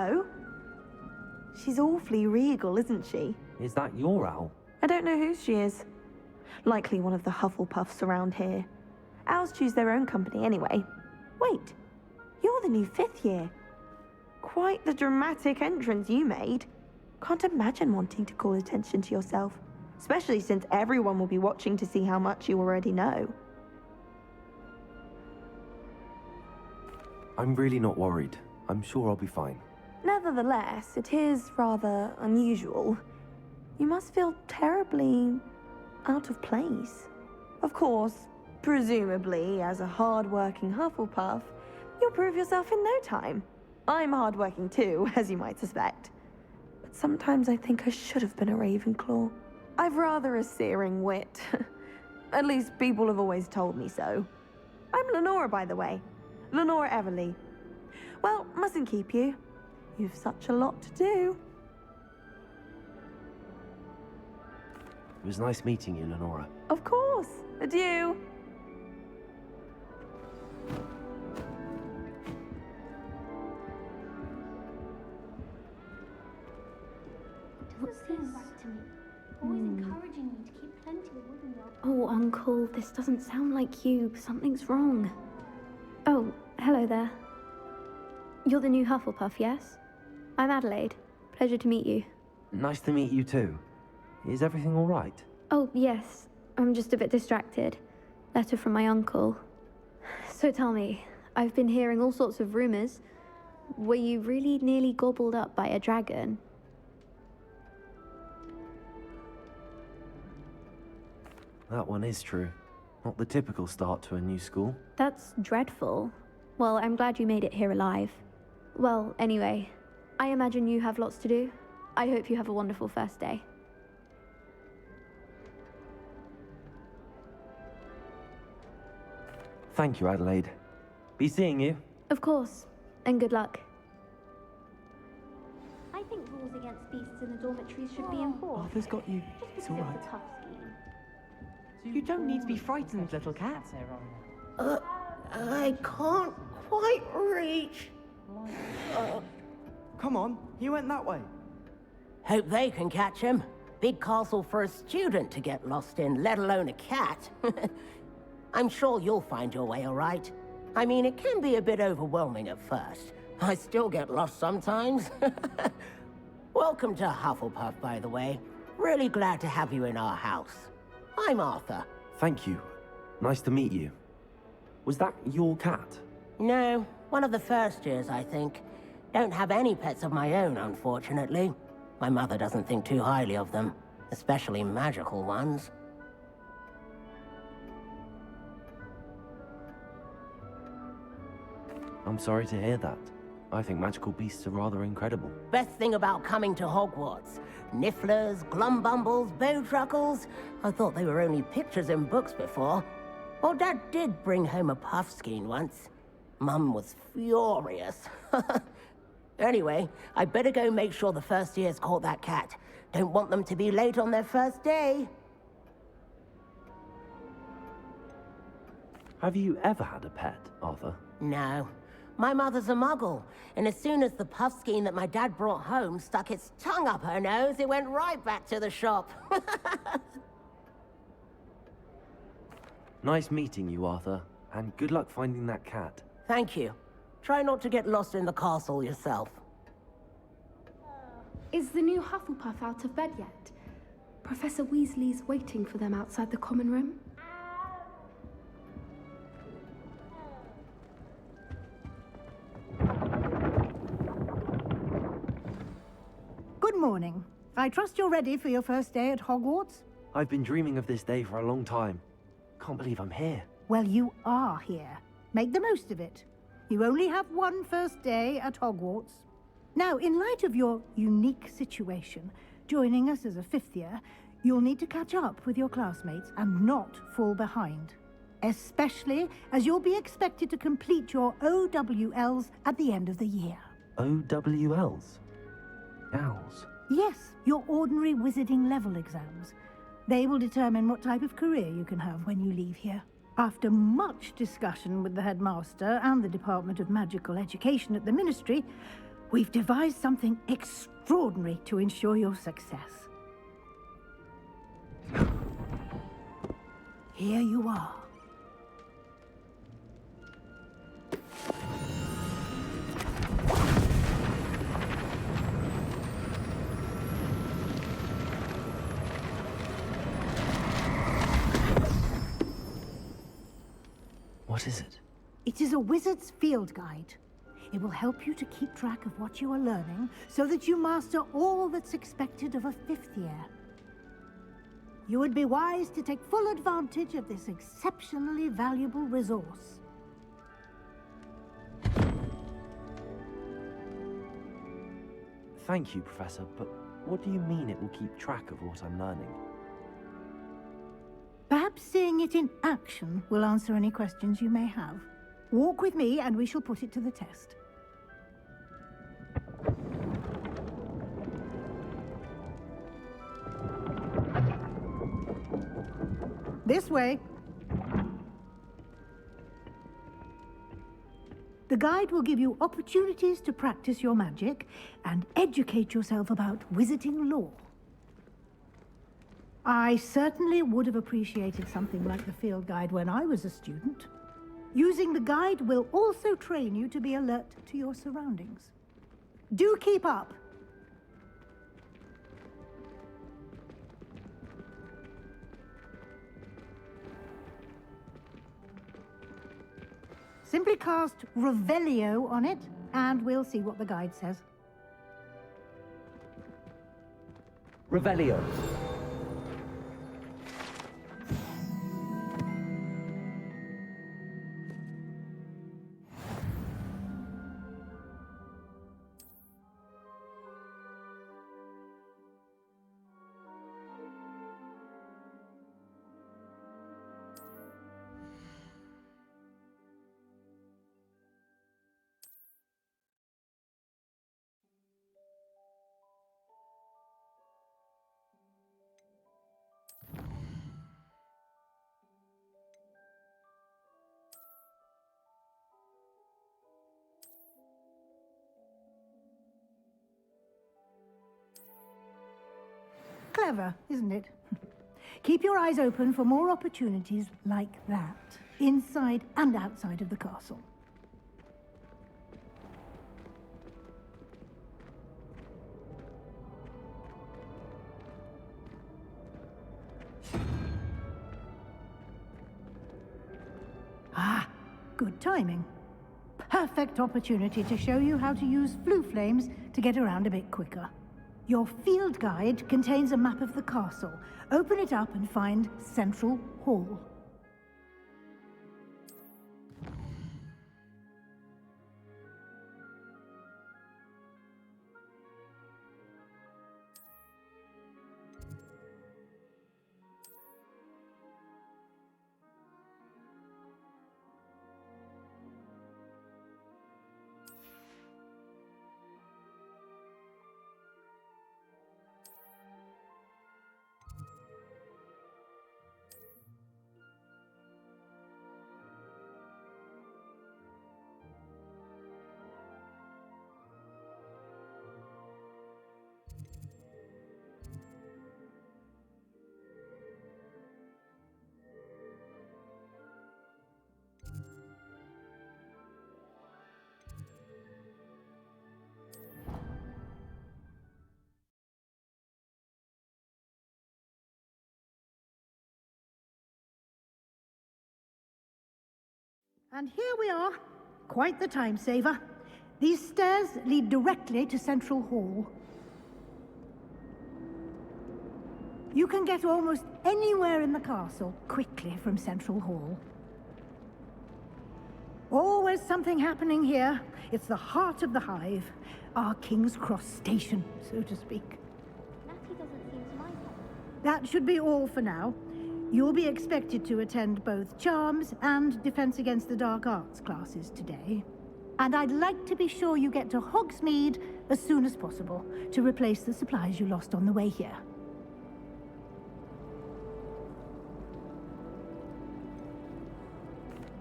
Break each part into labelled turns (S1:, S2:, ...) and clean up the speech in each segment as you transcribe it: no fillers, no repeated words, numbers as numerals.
S1: Hello. She's awfully regal, isn't she?
S2: Is that your owl?
S1: I don't know whose she is. Likely one of the Hufflepuffs around here. Owls choose their own company anyway. Wait, you're the new 5th year. Quite the dramatic entrance you made. Can't imagine wanting to call attention to yourself, especially since everyone will be watching to see how much you already know.
S2: I'm really not worried. I'm sure I'll be fine.
S1: Nevertheless, it is rather unusual. You must feel terribly out of place. Of course, presumably, as a hard-working Hufflepuff, you'll prove yourself in no time. I'm hard-working too, as you might suspect. But sometimes I think I should have been a Ravenclaw. I've rather a searing wit. At least people have always told me so. I'm Lenora, by the way. Lenora Everly. Well, mustn't keep you. You've such a lot to do.
S2: It was nice meeting you, Lenora.
S1: Of course. Adieu.
S3: Doesn't seem right to me. Always encouraging me to keep plenty of wood in the old.
S4: Oh, Uncle, this doesn't sound like you. Something's wrong. Oh, hello there. You're the new Hufflepuff, yes? I'm Adelaide. Pleasure to meet you.
S2: Nice to meet you too. Is everything all right?
S4: Oh, yes. I'm just a bit distracted. Letter from my uncle. So tell me, I've been hearing all sorts of rumors. Were you really nearly gobbled up by a dragon?
S2: That one is true. Not the typical start to a new school.
S4: That's dreadful. Well, I'm glad you made it here alive. Well, anyway, I imagine you have lots to do. I hope you have a wonderful first day.
S2: Thank you, Adelaide. Be seeing you.
S4: Of course, and good luck.
S3: I think rules against beasts in the dormitories should be enforced.
S5: Arthur's got you. It's all right.
S3: Tough scheme.
S5: You don't need to be frightened, little cat.
S6: I can't quite reach.
S5: Come on, he went that way.
S6: Hope they can catch him. Big castle for a student to get lost in, let alone a cat. I'm sure you'll find your way all right. I mean, it can be a bit overwhelming at first. I still get lost sometimes. Welcome to Hufflepuff, by the way. Really glad to have you in our house. I'm Arthur.
S2: Thank you. Nice to meet you. Was that your cat?
S6: No, one of the first years, I think. Don't have any pets of my own, unfortunately. My mother doesn't think too highly of them, especially magical ones.
S2: I'm sorry to hear that. I think magical beasts are rather incredible.
S6: Best thing about coming to Hogwarts. Nifflers, Glumbumbles, Bowtruckles. I thought they were only pictures in books before. Well, Dad did bring home a puffskein once. Mum was furious. Anyway, I better go make sure the first years caught that cat. Don't want them to be late on their first day.
S2: Have you ever had a pet, Arthur?
S6: No. My mother's a muggle, and as soon as the puffskein that my dad brought home stuck its tongue up her nose, it went right back to the shop.
S2: Nice meeting you, Arthur, and good luck finding that cat.
S6: Thank you. Try not to get lost in the castle yourself.
S7: Is the new Hufflepuff out of bed yet? Professor Weasley's waiting for them outside the common room.
S8: Good morning. I trust you're ready for your first day at Hogwarts?
S2: I've been dreaming of this day for a long time. Can't believe I'm here.
S8: Well, you are here. Make the most of it. You only have one first day at Hogwarts. Now, in light of your unique situation, joining us as a 5th year, you'll need to catch up with your classmates and not fall behind. Especially as you'll be expected to complete your OWLs at the end of the year.
S2: OWLs? Owls?
S8: Yes, your ordinary wizarding level exams. They will determine what type of career you can have when you leave here. After much discussion with the headmaster and the Department of Magical Education at the Ministry, We've devised something extraordinary to ensure your success. Here you are.
S2: What is it?
S8: It is a wizard's field guide. It will help you to keep track of what you are learning so that you master all that's expected of a 5th year. You would be wise to take full advantage of this exceptionally valuable resource.
S2: Thank you, Professor, but what do you mean it will keep track of what I'm learning?
S8: Perhaps seeing it in action will answer any questions you may have. Walk with me and we shall put it to the test. This way. The guide will give you opportunities to practice your magic and educate yourself about wizarding lore. I certainly would have appreciated something like the field guide when I was a student. Using the guide will also train you to be alert to your surroundings. Do keep up! Simply cast Revelio on it, and we'll see what the guide says.
S5: Revelio.
S8: Clever, isn't it? Keep your eyes open for more opportunities like that, inside and outside of the castle. Ah, good timing. Perfect opportunity to show you how to use flue flames to get around a bit quicker. Your field guide contains a map of the castle. Open it up and find Central Hall. And here we are. Quite the time saver. These stairs lead directly to Central Hall. You can get almost anywhere in the castle quickly from Central Hall. Always something happening here. It's the heart of the hive. Our King's Cross station, so to speak.
S3: Natty doesn't seem to mind that.
S8: That should be all for now. You'll be expected to attend both Charms and Defense Against the Dark Arts classes today. And I'd like to be sure you get to Hogsmeade as soon as possible to replace the supplies you lost on the way here.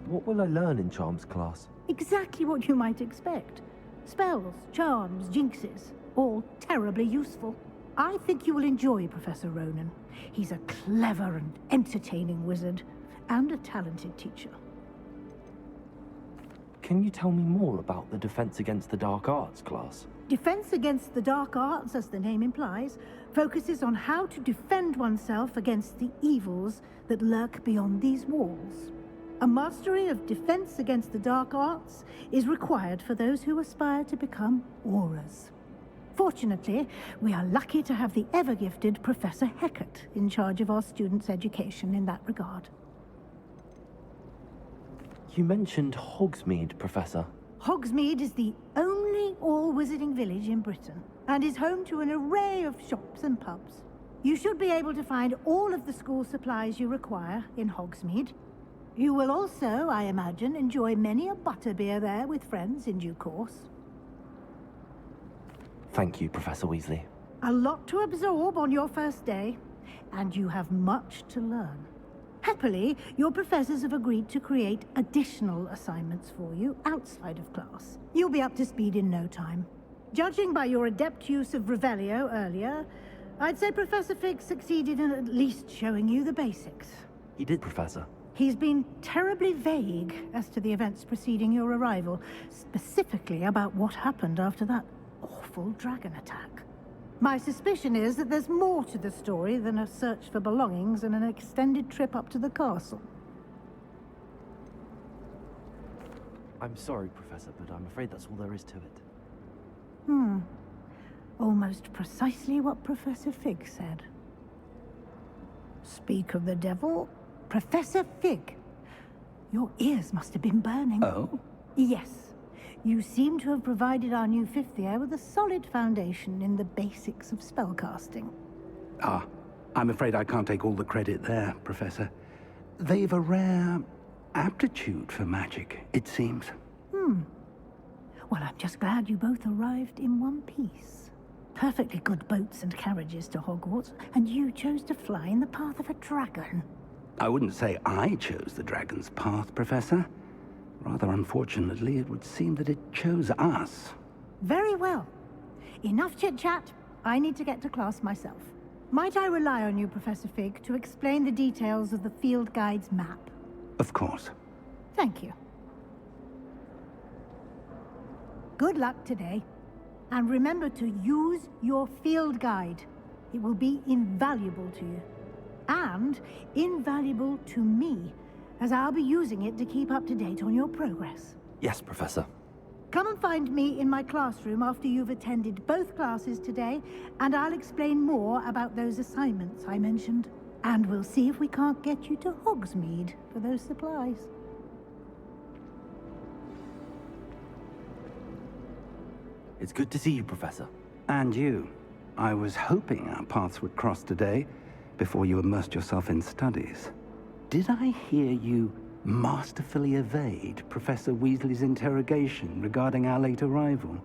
S2: What will I learn in Charms class?
S8: Exactly what you might expect. Spells, charms, jinxes, all terribly useful. I think you will enjoy Professor Ronan. He's a clever and entertaining wizard, and a talented teacher.
S2: Can you tell me more about the Defense Against the Dark Arts class?
S8: Defense Against the Dark Arts, as the name implies, focuses on how to defend oneself against the evils that lurk beyond these walls. A mastery of Defense Against the Dark Arts is required for those who aspire to become auras. Fortunately, we are lucky to have the ever-gifted Professor Heckert in charge of our students' education in that regard.
S2: You mentioned Hogsmeade, Professor.
S8: Hogsmeade is the only all-wizarding village in Britain, and is home to an array of shops and pubs. You should be able to find all of the school supplies you require in Hogsmeade. You will also, I imagine, enjoy many a butterbeer there with friends in due course.
S2: Thank you, Professor Weasley.
S8: A lot to absorb on your first day, and you have much to learn. Happily, your professors have agreed to create additional assignments for you outside of class. You'll be up to speed in no time. Judging by your adept use of Revelio earlier, I'd say Professor Fig succeeded in at least showing you the basics.
S2: He did, Professor.
S8: He's been terribly vague as to the events preceding your arrival, specifically about what happened after that awful dragon attack. My suspicion is that there's more to the story than a search for belongings and an extended trip up to the castle.
S2: I'm sorry, Professor, but I'm afraid that's all there is to it.
S8: Almost precisely what Professor Fig said. Speak of the devil, Professor Fig. Your ears must have been burning.
S5: Oh?
S8: Yes. You seem to have provided our new fifth year with a solid foundation in the basics of spellcasting.
S9: Ah, I'm afraid I can't take all the credit there, Professor. They've a rare aptitude for magic, it seems.
S8: Well, I'm just glad you both arrived in one piece. Perfectly good boats and carriages to Hogwarts, and you chose to fly in the path of a dragon.
S9: I wouldn't say I chose the dragon's path, Professor. Rather unfortunately, it would seem that it chose us.
S8: Very well. Enough chit-chat. I need to get to class myself. Might I rely on you, Professor Fig, to explain the details of the field guide's map?
S9: Of course.
S8: Thank you. Good luck today. And remember to use your field guide. It will be invaluable to you. And invaluable to me, as I'll be using it to keep up to date on your progress.
S2: Yes, Professor.
S8: Come and find me in my classroom after you've attended both classes today, and I'll explain more about those assignments I mentioned. And we'll see if we can't get you to Hogsmeade for those supplies.
S2: It's good to see you, Professor.
S9: And you. I was hoping our paths would cross today, before you immersed yourself in studies. Did I hear you masterfully evade Professor Weasley's interrogation regarding our late arrival?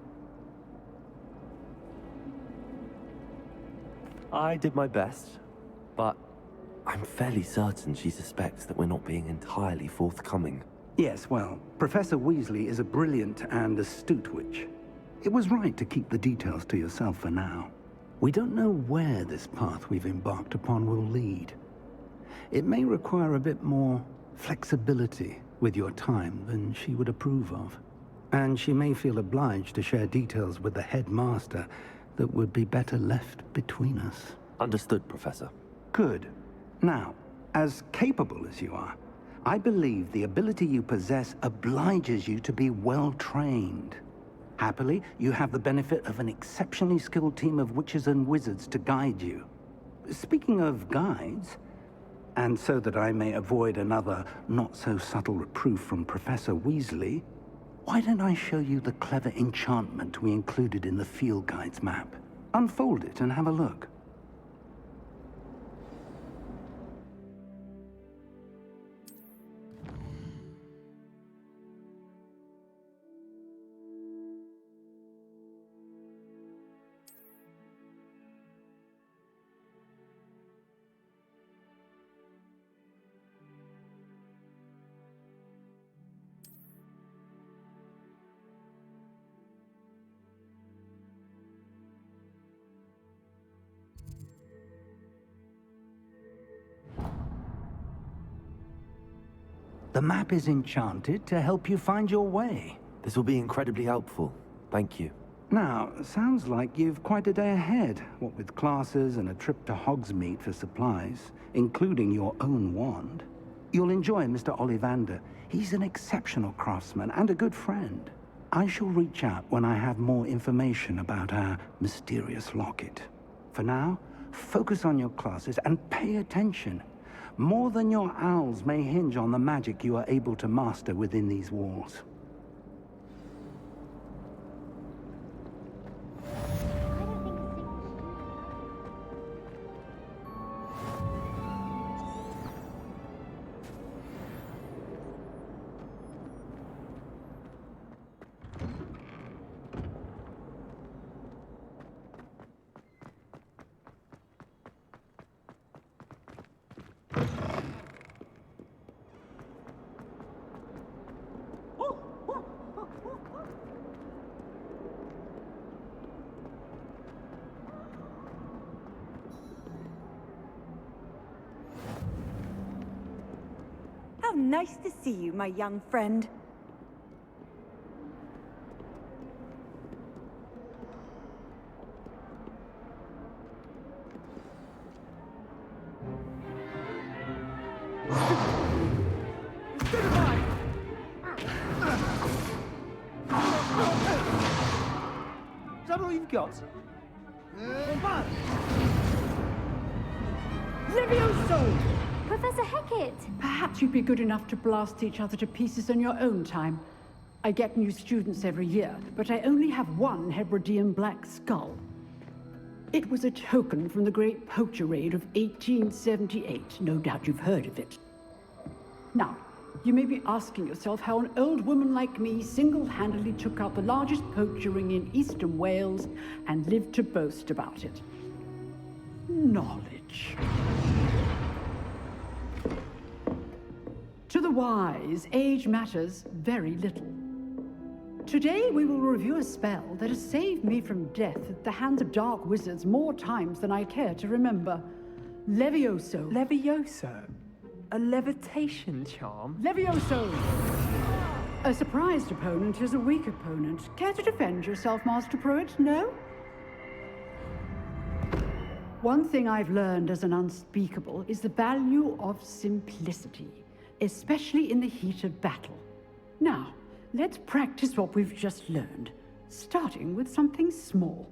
S2: I did my best, but I'm fairly certain she suspects that we're not being entirely forthcoming.
S9: Yes, well, Professor Weasley is a brilliant and astute witch. It was right to keep the details to yourself for now. We don't know where this path we've embarked upon will lead. It may require a bit more flexibility with your time than she would approve of. And she may feel obliged to share details with the headmaster that would be better left between us.
S2: Understood, Professor.
S9: Good. Now, as capable as you are, I believe the ability you possess obliges you to be well-trained. Happily, you have the benefit of an exceptionally skilled team of witches and wizards to guide you. Speaking of guides, and so that I may avoid another not-so-subtle reproof from Professor Weasley, why don't I show you the clever enchantment we included in the field guide's map? Unfold it and have a look. The map is enchanted to help you find your way.
S2: This will be incredibly helpful. Thank you.
S9: Now, sounds like you've quite a day ahead, what with classes and a trip to Hogsmeade for supplies, including your own wand. You'll enjoy Mr. Ollivander. He's an exceptional craftsman and a good friend. I shall reach out when I have more information about our mysterious locket. For now, focus on your classes and pay attention. More than your owls may hinge on the magic you are able to master within these walls.
S10: How nice to see you, my young friend.
S5: Is that all you've got?
S11: Levioso!
S4: Professor Hecat!
S11: Perhaps you'd be good enough to blast each other to pieces in your own time. I get new students every year, but I only have one Hebridean black skull. It was a token from the Great Poacher Raid of 1878. No doubt you've heard of it. Now, you may be asking yourself how an old woman like me single-handedly took out the largest poacher ring in eastern Wales and lived to boast about it. Knowledge. To the wise, age matters very little. Today we will review a spell that has saved me from death at the hands of dark wizards more times than I care to remember. Levioso.
S5: Levioso? A levitation charm?
S11: Levioso! A surprised opponent is a weak opponent. Care to defend yourself, Master Pruitt? No? One thing I've learned as an unspeakable is the value of simplicity, especially in the heat of battle. Now, let's practice what we've just learned, starting with something small.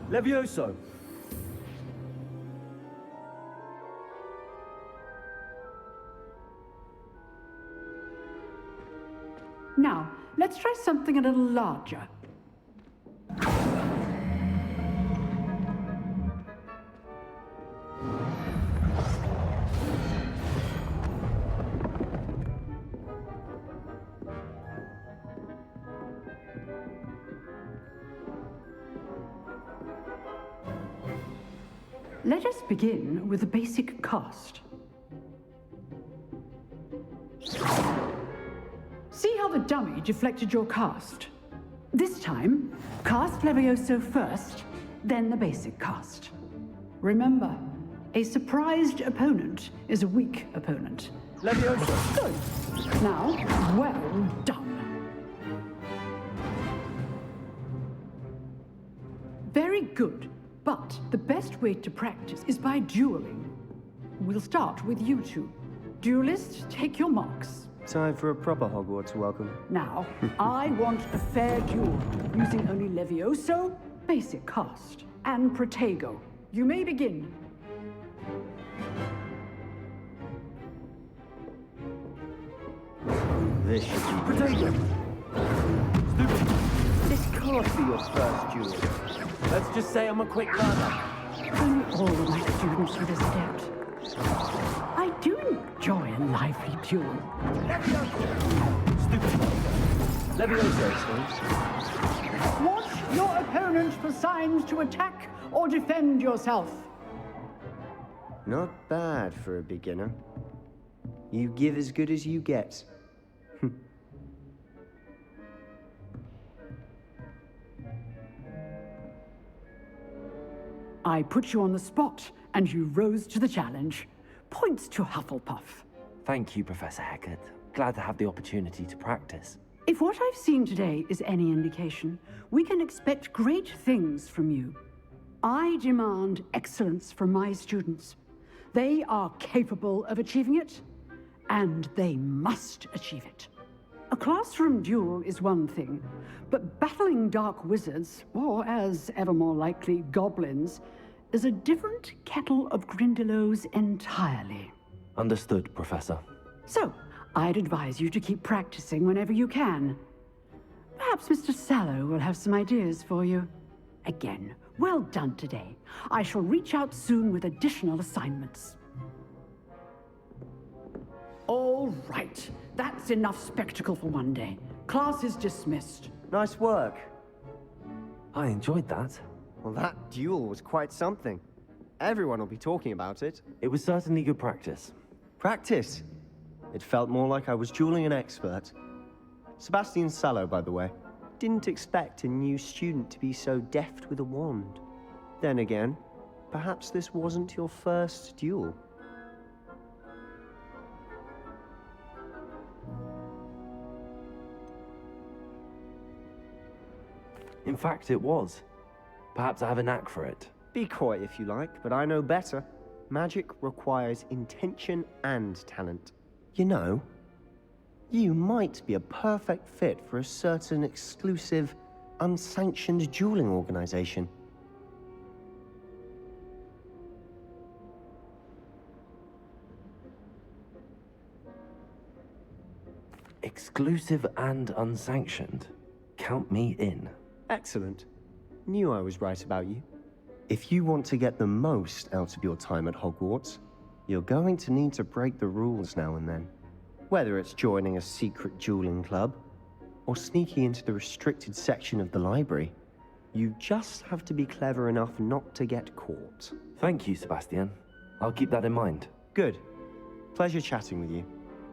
S5: Levioso!
S11: Now, let's try something a little larger. Let us begin with a basic cast. See how the dummy deflected your cast? This time, cast Levioso first, then the basic cast. Remember, a surprised opponent is a weak opponent.
S5: Levioso!
S11: Good. Now, well done. Very good, but the best way to practice is by dueling. We'll start with you two. Duelists, take your marks.
S12: Time for a proper Hogwarts welcome.
S11: Now, I want a fair duel, using only Levioso, basic cast, and Protego. You may begin.
S12: This should be
S5: Protego! This can't be your first duel. Let's just say I'm a quick learner.
S11: Only all of my students would have stepped. I do enjoy a lively duel.
S5: Levioso.
S11: Watch your opponent for signs to attack or defend yourself.
S12: Not bad for a beginner. You give as good as you get.
S11: I put you on the spot, and you rose to the challenge. Points to Hufflepuff.
S2: Thank you, Professor Hecat. Glad to have the opportunity to practice.
S11: If what I've seen today is any indication, we can expect great things from you. I demand excellence from my students. They are capable of achieving it, and they must achieve it. A classroom duel is one thing, but battling dark wizards, or as ever more likely, goblins, is a different kettle of Grindylows entirely.
S2: Understood, Professor.
S11: So, I'd advise you to keep practicing whenever you can. Perhaps Mr. Sallow will have some ideas for you. Again, well done today. I shall reach out soon with additional assignments. All right. That's enough spectacle for one day. Class is dismissed.
S12: Nice work.
S2: I enjoyed that.
S12: Well, that duel was quite something. Everyone will be talking about it.
S2: It was certainly good practice.
S12: Practice? It felt more like I was dueling an expert. Sebastian Sallow, by the way. Didn't expect a new student to be so deft with a wand. Then again, perhaps this wasn't your first duel.
S2: In fact, it was. Perhaps I have a knack for it.
S12: Be coy if you like, but I know better. Magic requires intention and talent. You know, you might be a perfect fit for a certain exclusive, unsanctioned dueling organization.
S2: Exclusive and unsanctioned. Count me in.
S12: Excellent. Knew I was right about you. If you want to get the most out of your time at Hogwarts, you're going to need to break the rules now and then. Whether it's joining a secret dueling club, or sneaking into the restricted section of the library, you just have to be clever enough not to get caught.
S2: Thank you, Sebastian. I'll keep that in mind.
S12: Good. Pleasure chatting with you.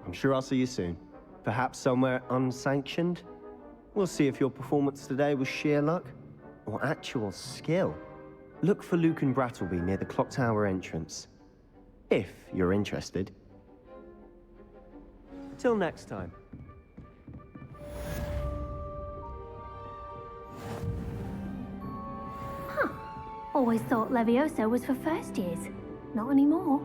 S12: I'm sure I'll see you soon. Perhaps somewhere unsanctioned? We'll see if your performance today was sheer luck, or actual skill. Look for Luke and Brattleby near the clock tower entrance. If you're interested. Till next time.
S3: Huh. Always thought Leviosa was for first years. Not anymore.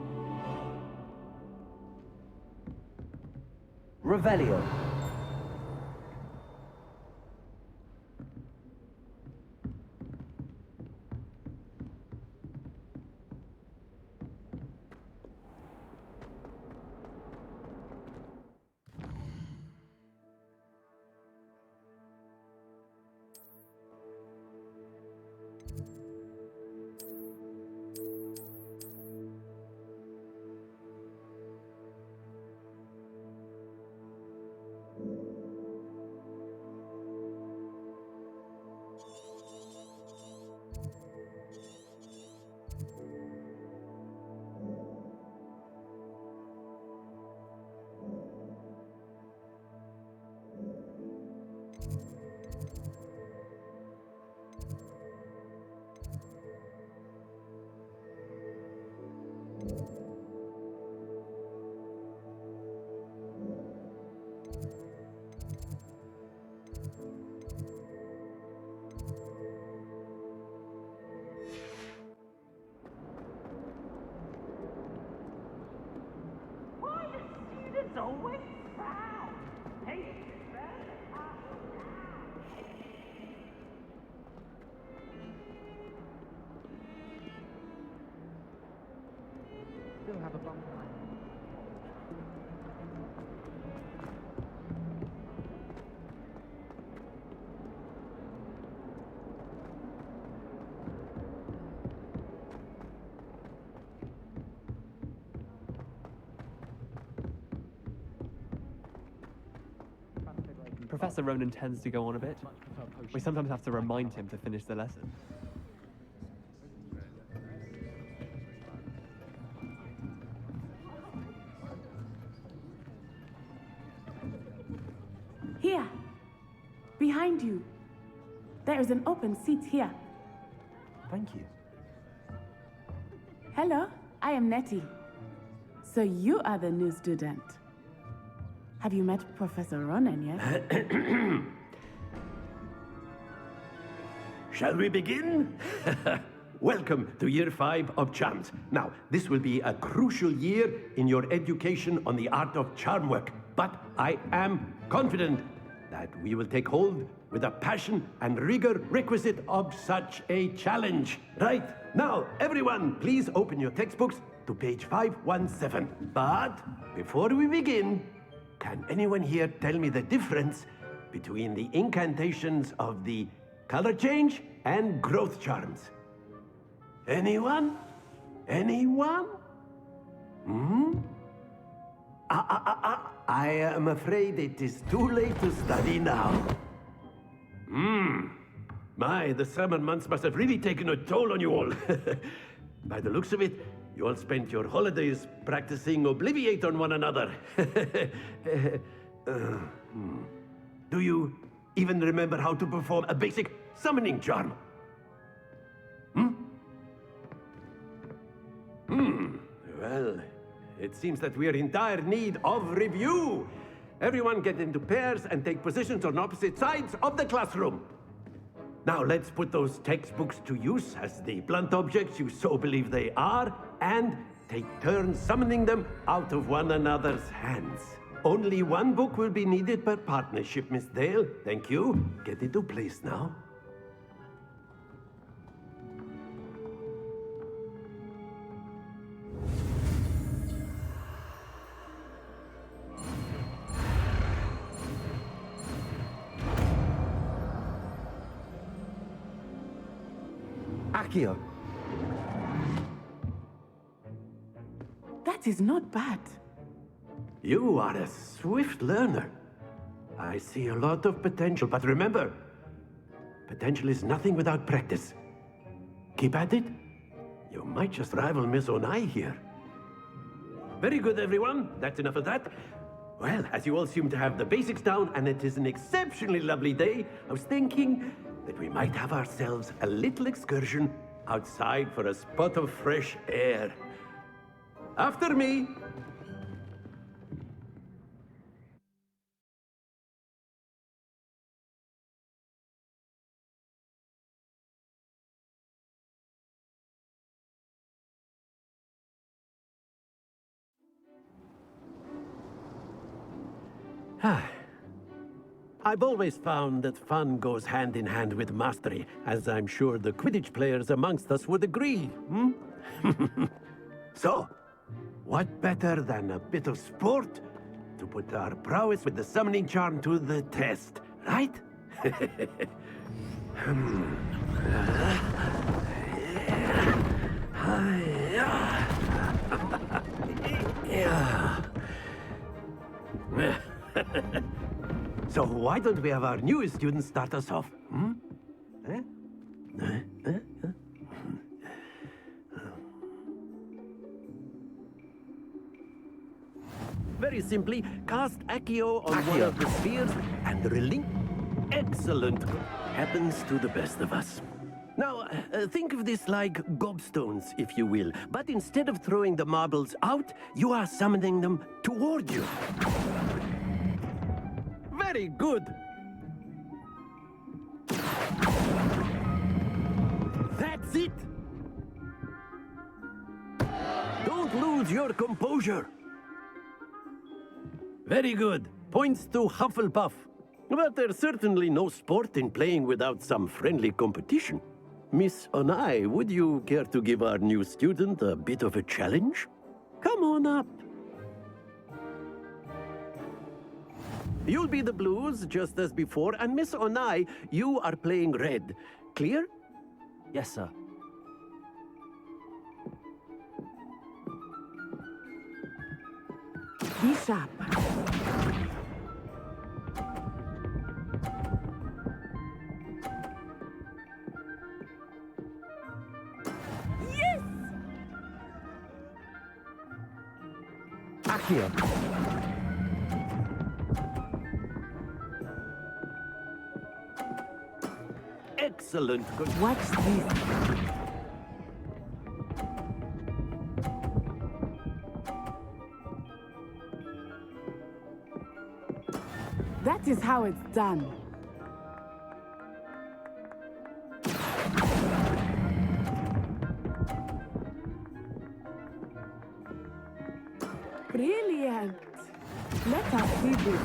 S5: Revelio.
S6: Always proud. Hey,
S5: Still have a bum time.
S13: Professor Ronan tends to go on a bit. We sometimes have to remind him to finish the lesson.
S14: Here. Behind you. There is an open seat here.
S5: Thank you.
S14: Hello, I am Nettie. So you are the new student. Have you met Professor Ronan yet?
S15: Shall we begin? Welcome to Year 5 of Charms. Now, this will be a crucial year in your education on the art of charm work, but I am confident that we will take hold with the passion and rigor requisite of such a challenge. Right, now, everyone, please open your textbooks to page 517. But before we begin, can anyone here tell me the difference between the incantations of the color change and growth charms? Anyone? Anyone? I am afraid it is too late to study now. My, the summer months must have really taken a toll on you all. By the looks of it, you all spent your holidays practicing Obliviate on one another. Do you even remember how to perform a basic summoning charm? Well, it seems that we are in dire need of review. Everyone get into pairs and take positions on opposite sides of the classroom. Now let's put those textbooks to use as the blunt objects you so believe they are, and take turns summoning them out of one another's hands. Only one book will be needed per partnership, Miss Dale. Thank you. Get into place now.
S5: Accio.
S14: That is not bad.
S15: You are a swift learner. I see a lot of potential, but remember, potential is nothing without practice. Keep at it. You might just rival Miss Onai here. Very good, everyone. That's enough of that. Well, as you all seem to have the basics down, and it is an exceptionally lovely day, I was thinking that we might have ourselves a little excursion outside for a spot of fresh air. After me. I've always found that fun goes hand in hand with mastery, as I'm sure the Quidditch players amongst us would agree, So, what better than a bit of sport to put our prowess with the summoning charm to the test, right? So why don't we have our newest student start us off? Very simply, cast Accio on one of the spheres and relinquish. Excellent. Happens to the best of us. Now, think of this like gobstones, if you will. But instead of throwing the marbles out, you are summoning them toward you. Very good. That's it. Don't lose your composure. Very good. Points to Hufflepuff. But there's certainly no sport in playing without some friendly competition. Miss Onai, would you care to give our new student a bit of a challenge? Come on up. You'll be the blues, just as before, and Miss Onai, you are playing red. Clear?
S5: Yes, sir.
S14: Be sharp.
S10: Yes!
S5: Accio.
S15: Excellent. Good.
S14: Watch this. That is how it's done. Brilliant. Let us see this.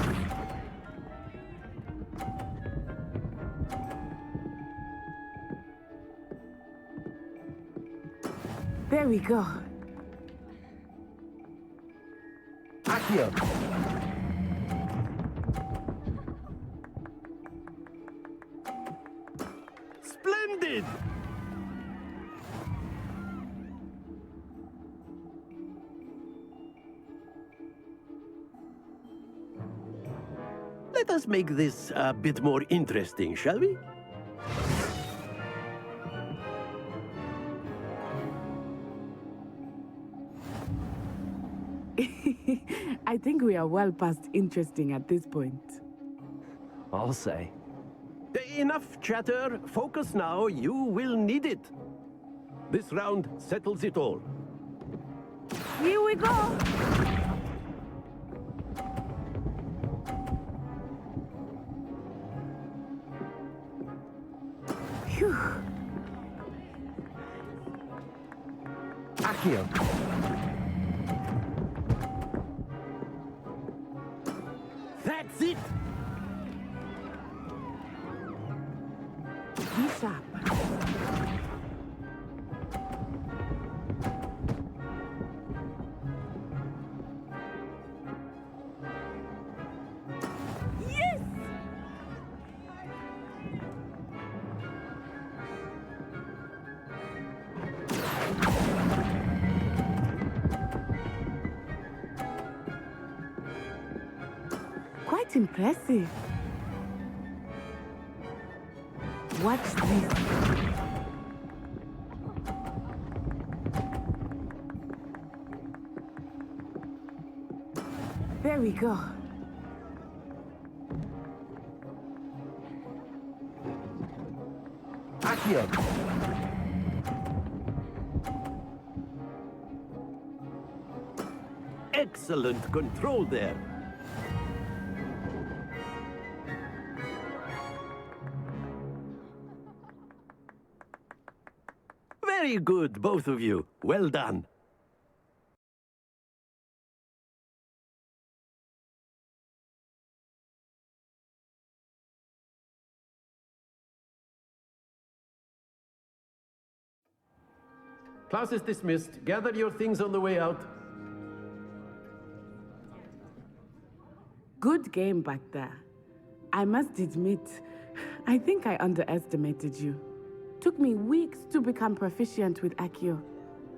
S14: There we go.
S15: Accio. Splendid! Let us make this a bit more interesting, shall we?
S14: I think we are well past interesting at this point.
S2: I'll say.
S15: Enough chatter. Focus now. You will need it. This round settles it all.
S14: Here we go! Phew.
S2: Accio.
S15: That's it!
S14: Be sharp.
S10: Yes!
S14: Quite impressive. Watch this. There we go.
S2: Accio.
S15: Excellent control there. Very good, both of you. Well done. Class is dismissed. Gather your things on the way out.
S14: Good game back there. I must admit, I think I underestimated you. Took me weeks to become proficient with Accio.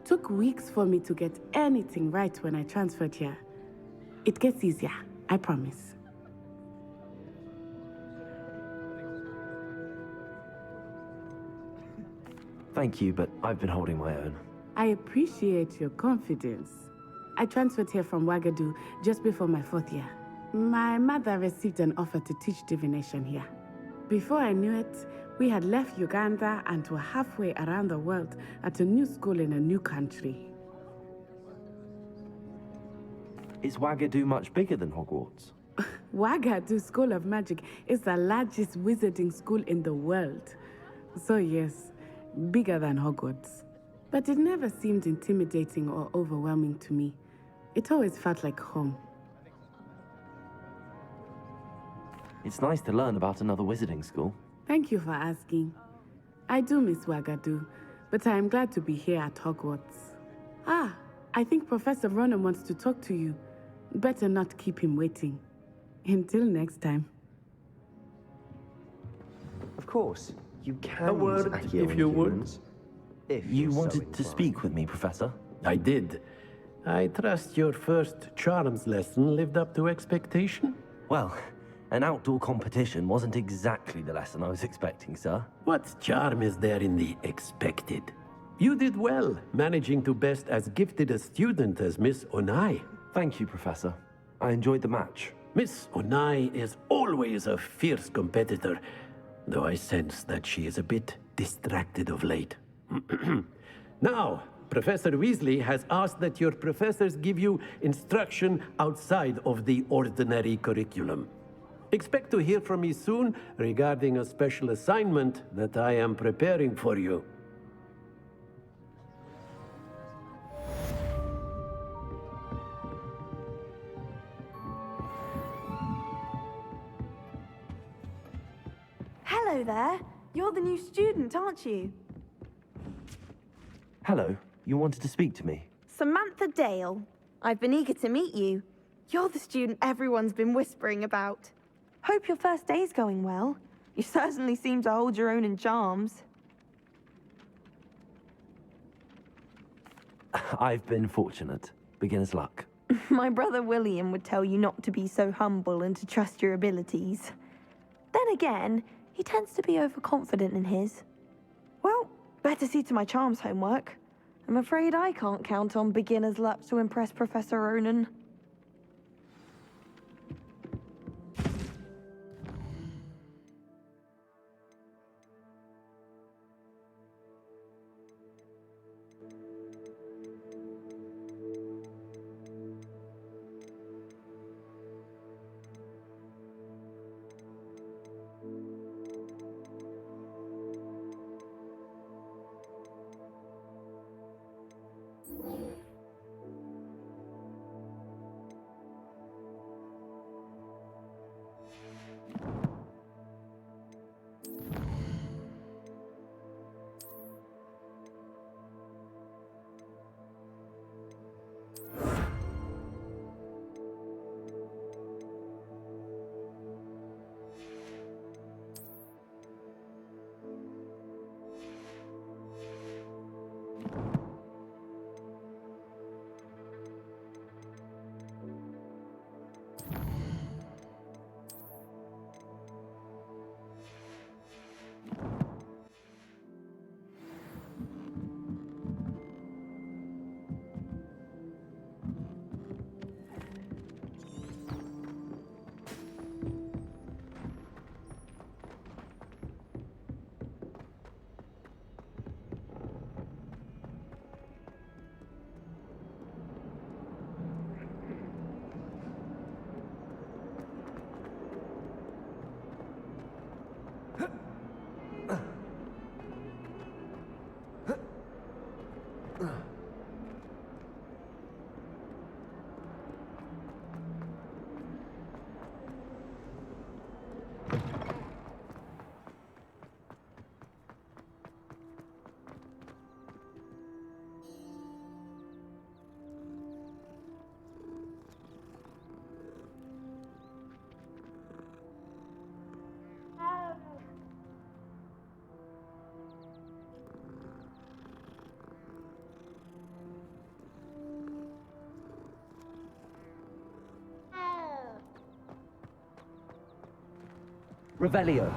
S14: Took weeks for me to get anything right when I transferred here. It gets easier, I promise.
S2: Thank you, but I've been holding my own.
S14: I appreciate your confidence. I transferred here from Ouagadougou just before my 4th year. My mother received an offer to teach divination here. Before I knew it, we had left Uganda and were halfway around the world at a new school in a new country.
S2: Is Ouagadougou much bigger than Hogwarts?
S14: Ouagadougou School of Magic is the largest wizarding school in the world. So yes, bigger than Hogwarts. But it never seemed intimidating or overwhelming to me. It always felt like home.
S2: It's nice to learn about another wizarding school.
S14: Thank you for asking. I do miss Ouagadougou, but I am glad to be here at Hogwarts. Ah, I think Professor Ronan wants to talk to you. Better not keep him waiting. Until next time.
S12: Of course, you can
S15: A word,
S12: use Accio
S15: if you
S12: on
S15: would.
S12: humans, if
S2: You
S12: you're so
S2: wanted to
S12: inclined.
S2: speak with me, Professor?
S15: I did. I trust your first charms lesson lived up to expectation?
S2: Well, an outdoor competition wasn't exactly the lesson I was expecting, sir.
S15: What charm is there in the expected? You did well, managing to best as gifted a student as Miss Onai.
S2: Thank you, Professor. I enjoyed the match.
S15: Miss Onai is always a fierce competitor, though I sense that she is a bit distracted of late. Now, Professor Weasley has asked that your professors give you instruction outside of the ordinary curriculum. Expect to hear from me soon regarding a special assignment that I am preparing for you.
S1: Hello there. You're the new student, aren't you?
S2: Hello, you wanted to speak to me?
S1: Samantha Dale. I've been eager to meet you. You're the student everyone's been whispering about. Hope your first day's going well. You certainly seem to hold your own in charms.
S2: I've been fortunate. Beginner's luck.
S1: My brother William would tell you not to be so humble and to trust your abilities. Then again, he tends to be overconfident in his. Well, better see to my charms homework. I'm afraid I can't count on beginner's luck to impress Professor Ronan.
S2: Revelio.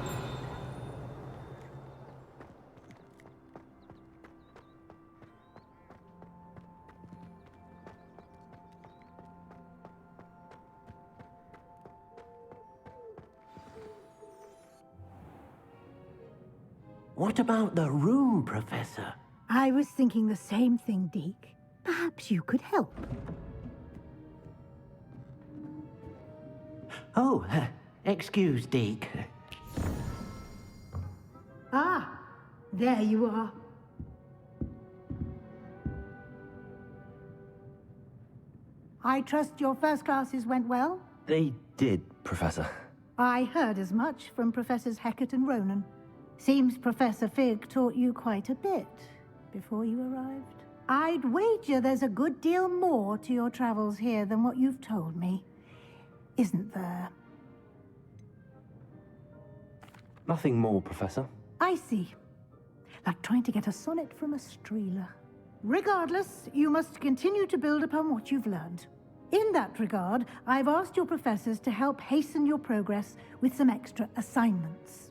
S15: What about the room, Professor?
S8: I was thinking the same thing, Deke. Perhaps you could help.
S15: Oh, excuse, Deke.
S8: Ah, there you are. I trust your first classes went well?
S2: They did, Professor.
S8: I heard as much from Professors Hecat and Ronan. Seems Professor Fig taught you quite a bit before you arrived. I'd wager there's a good deal more to your travels here than what you've told me. Isn't there?
S2: Nothing more, Professor.
S8: I see. Like trying to get a sonnet from a streeler. Regardless, you must continue to build upon what you've learned. In that regard, I've asked your professors to help hasten your progress with some extra assignments.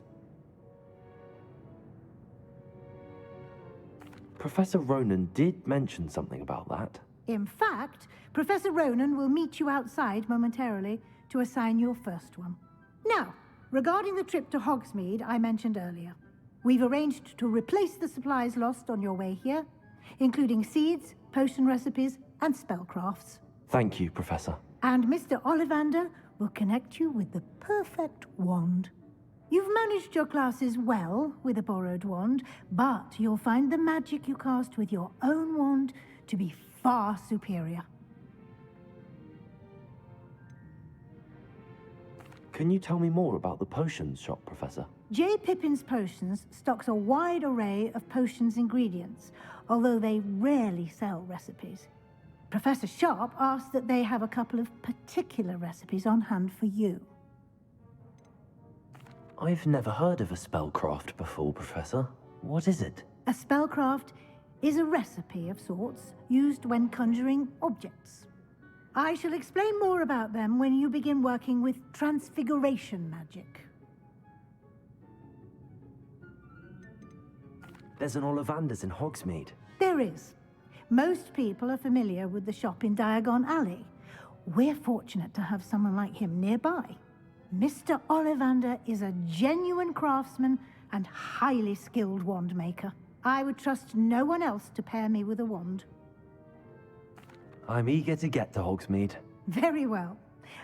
S2: Professor Ronan did mention something about that.
S8: In fact, Professor Ronan will meet you outside momentarily to assign your first one. Now, regarding the trip to Hogsmeade I mentioned earlier. We've arranged to replace the supplies lost on your way here, including seeds, potion recipes, and spellcrafts.
S2: Thank you, Professor.
S8: And Mr. Ollivander will connect you with the perfect wand. You've managed your classes well with a borrowed wand, but you'll find the magic you cast with your own wand to be far superior.
S2: Can you tell me more about the potions shop, Professor?
S8: J. Pippin's Potions stocks a wide array of potions ingredients, although they rarely sell recipes. Professor Sharp asked that they have a couple of particular recipes on hand for you.
S2: I've never heard of a spellcraft before, Professor. What is it?
S8: A spellcraft is a recipe of sorts used when conjuring objects. I shall explain more about them when you begin working with transfiguration magic.
S2: There's an Ollivander's in Hogsmeade.
S8: There is. Most people are familiar with the shop in Diagon Alley. We're fortunate to have someone like him nearby. Mr. Ollivander is a genuine craftsman and highly skilled wand maker. I would trust no one else to pair me with a wand.
S2: I'm eager to get to Hogsmeade.
S8: Very well.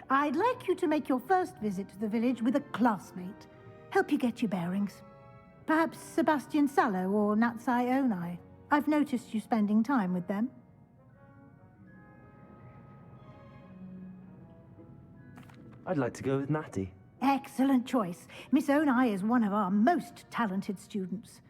S8: I'd like you to make your first visit to the village with a classmate. Help you get your bearings. Perhaps Sebastian Sallow or Natsai Onai. I've noticed you spending time with them.
S2: I'd like to go with Natty.
S8: Excellent choice. Miss Onai is one of our most talented students.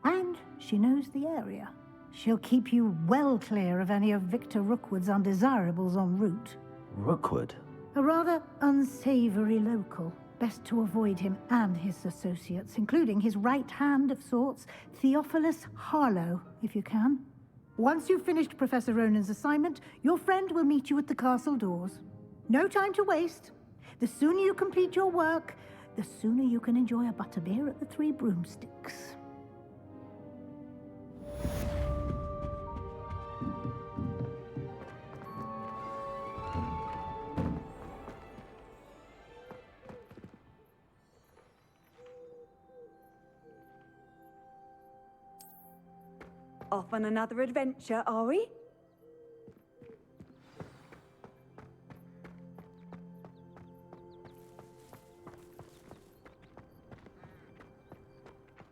S8: And she knows the area. She'll keep you well clear of any of Victor Rookwood's undesirables en route.
S2: Rookwood?
S8: A rather unsavory local. Best to avoid him and his associates, including his right hand of sorts, Theophilus Harlow, if you can. Once you've finished Professor Ronan's assignment, your friend will meet you at the castle doors. No time to waste. The sooner you complete your work, the sooner you can enjoy a butterbeer at the Three Broomsticks.
S10: Off on another adventure, are we?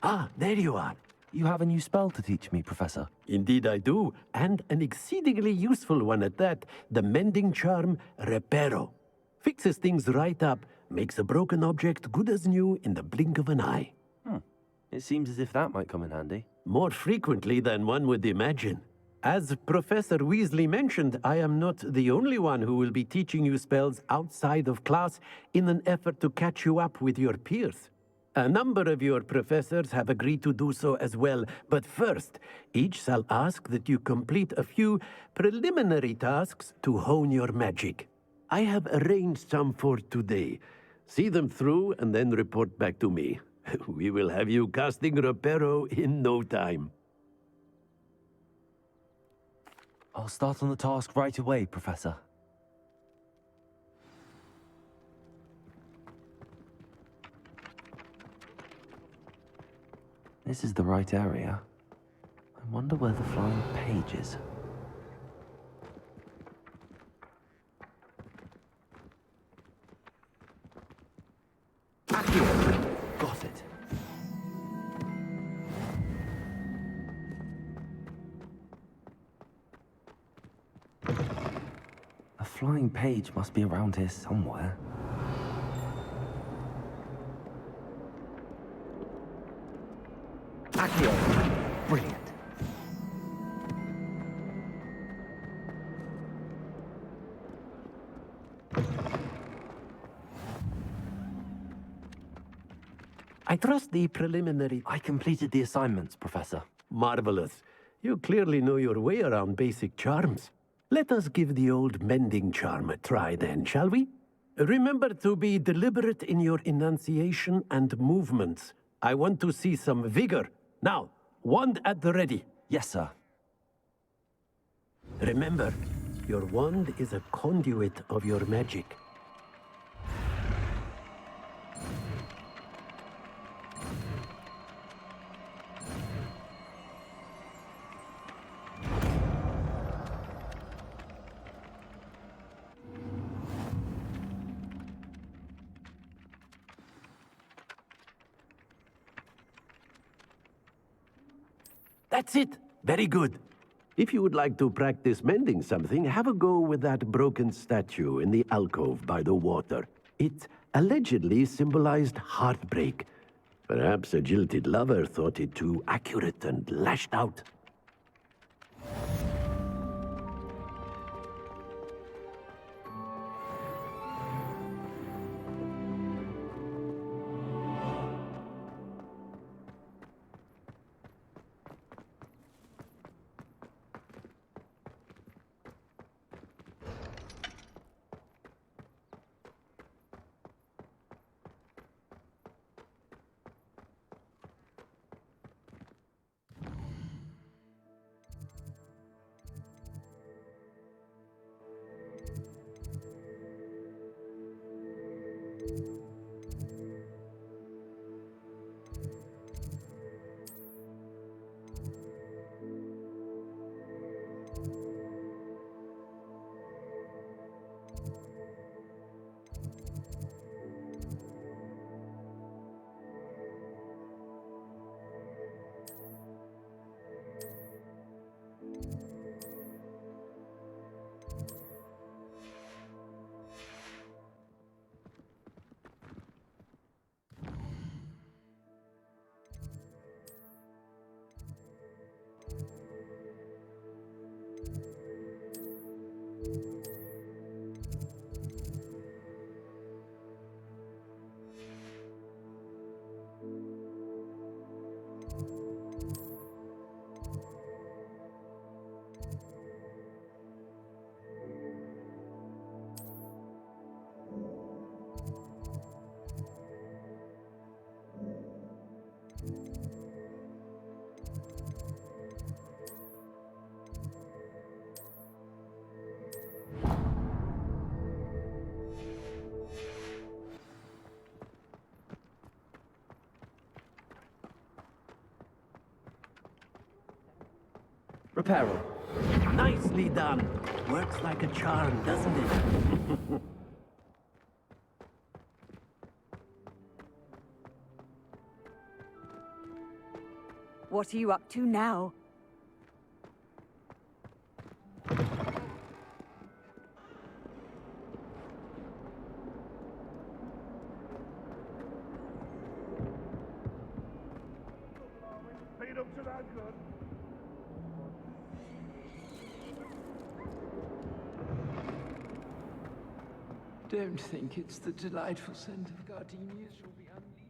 S15: Ah, there you are.
S2: You have a new spell to teach me, Professor.
S15: Indeed I do, and an exceedingly useful one at that. The mending charm, Reparo. Fixes things right up, makes a broken object good as new in the blink of an eye.
S2: It seems as if that might come in handy.
S15: More frequently than one would imagine. As Professor Weasley mentioned, I am not the only one who will be teaching you spells outside of class in an effort to catch you up with your peers. A number of your professors have agreed to do so as well, but first, each shall ask that you complete a few preliminary tasks to hone your magic. I have arranged some for today. See them through and then report back to me. We will have you casting Reparo in no time.
S2: I'll start on the task right away, Professor. This is the right area. I wonder where the flying page is. Got it. A flying page must be around here somewhere. Brilliant.
S15: I trust the preliminary...
S2: I completed the assignments, Professor.
S15: Marvelous. You clearly know your way around basic charms. Let us give the old mending charm a try then, shall we? Remember to be deliberate in your enunciation and movements. I want to see some vigor. Now, wand at the ready.
S2: Yes, sir.
S15: Remember, your wand is a conduit of your magic. That's it. Very good. If you would like to practice mending something, have a go with that broken statue in the alcove by the water. It allegedly symbolized heartbreak. Perhaps a jilted lover thought it too accurate and lashed out.
S5: Reparo.
S15: Nicely done. Works like a charm, doesn't it?
S10: What are you up to now?
S16: Don't think it's the delightful scent of gardenias you'll be unleashing.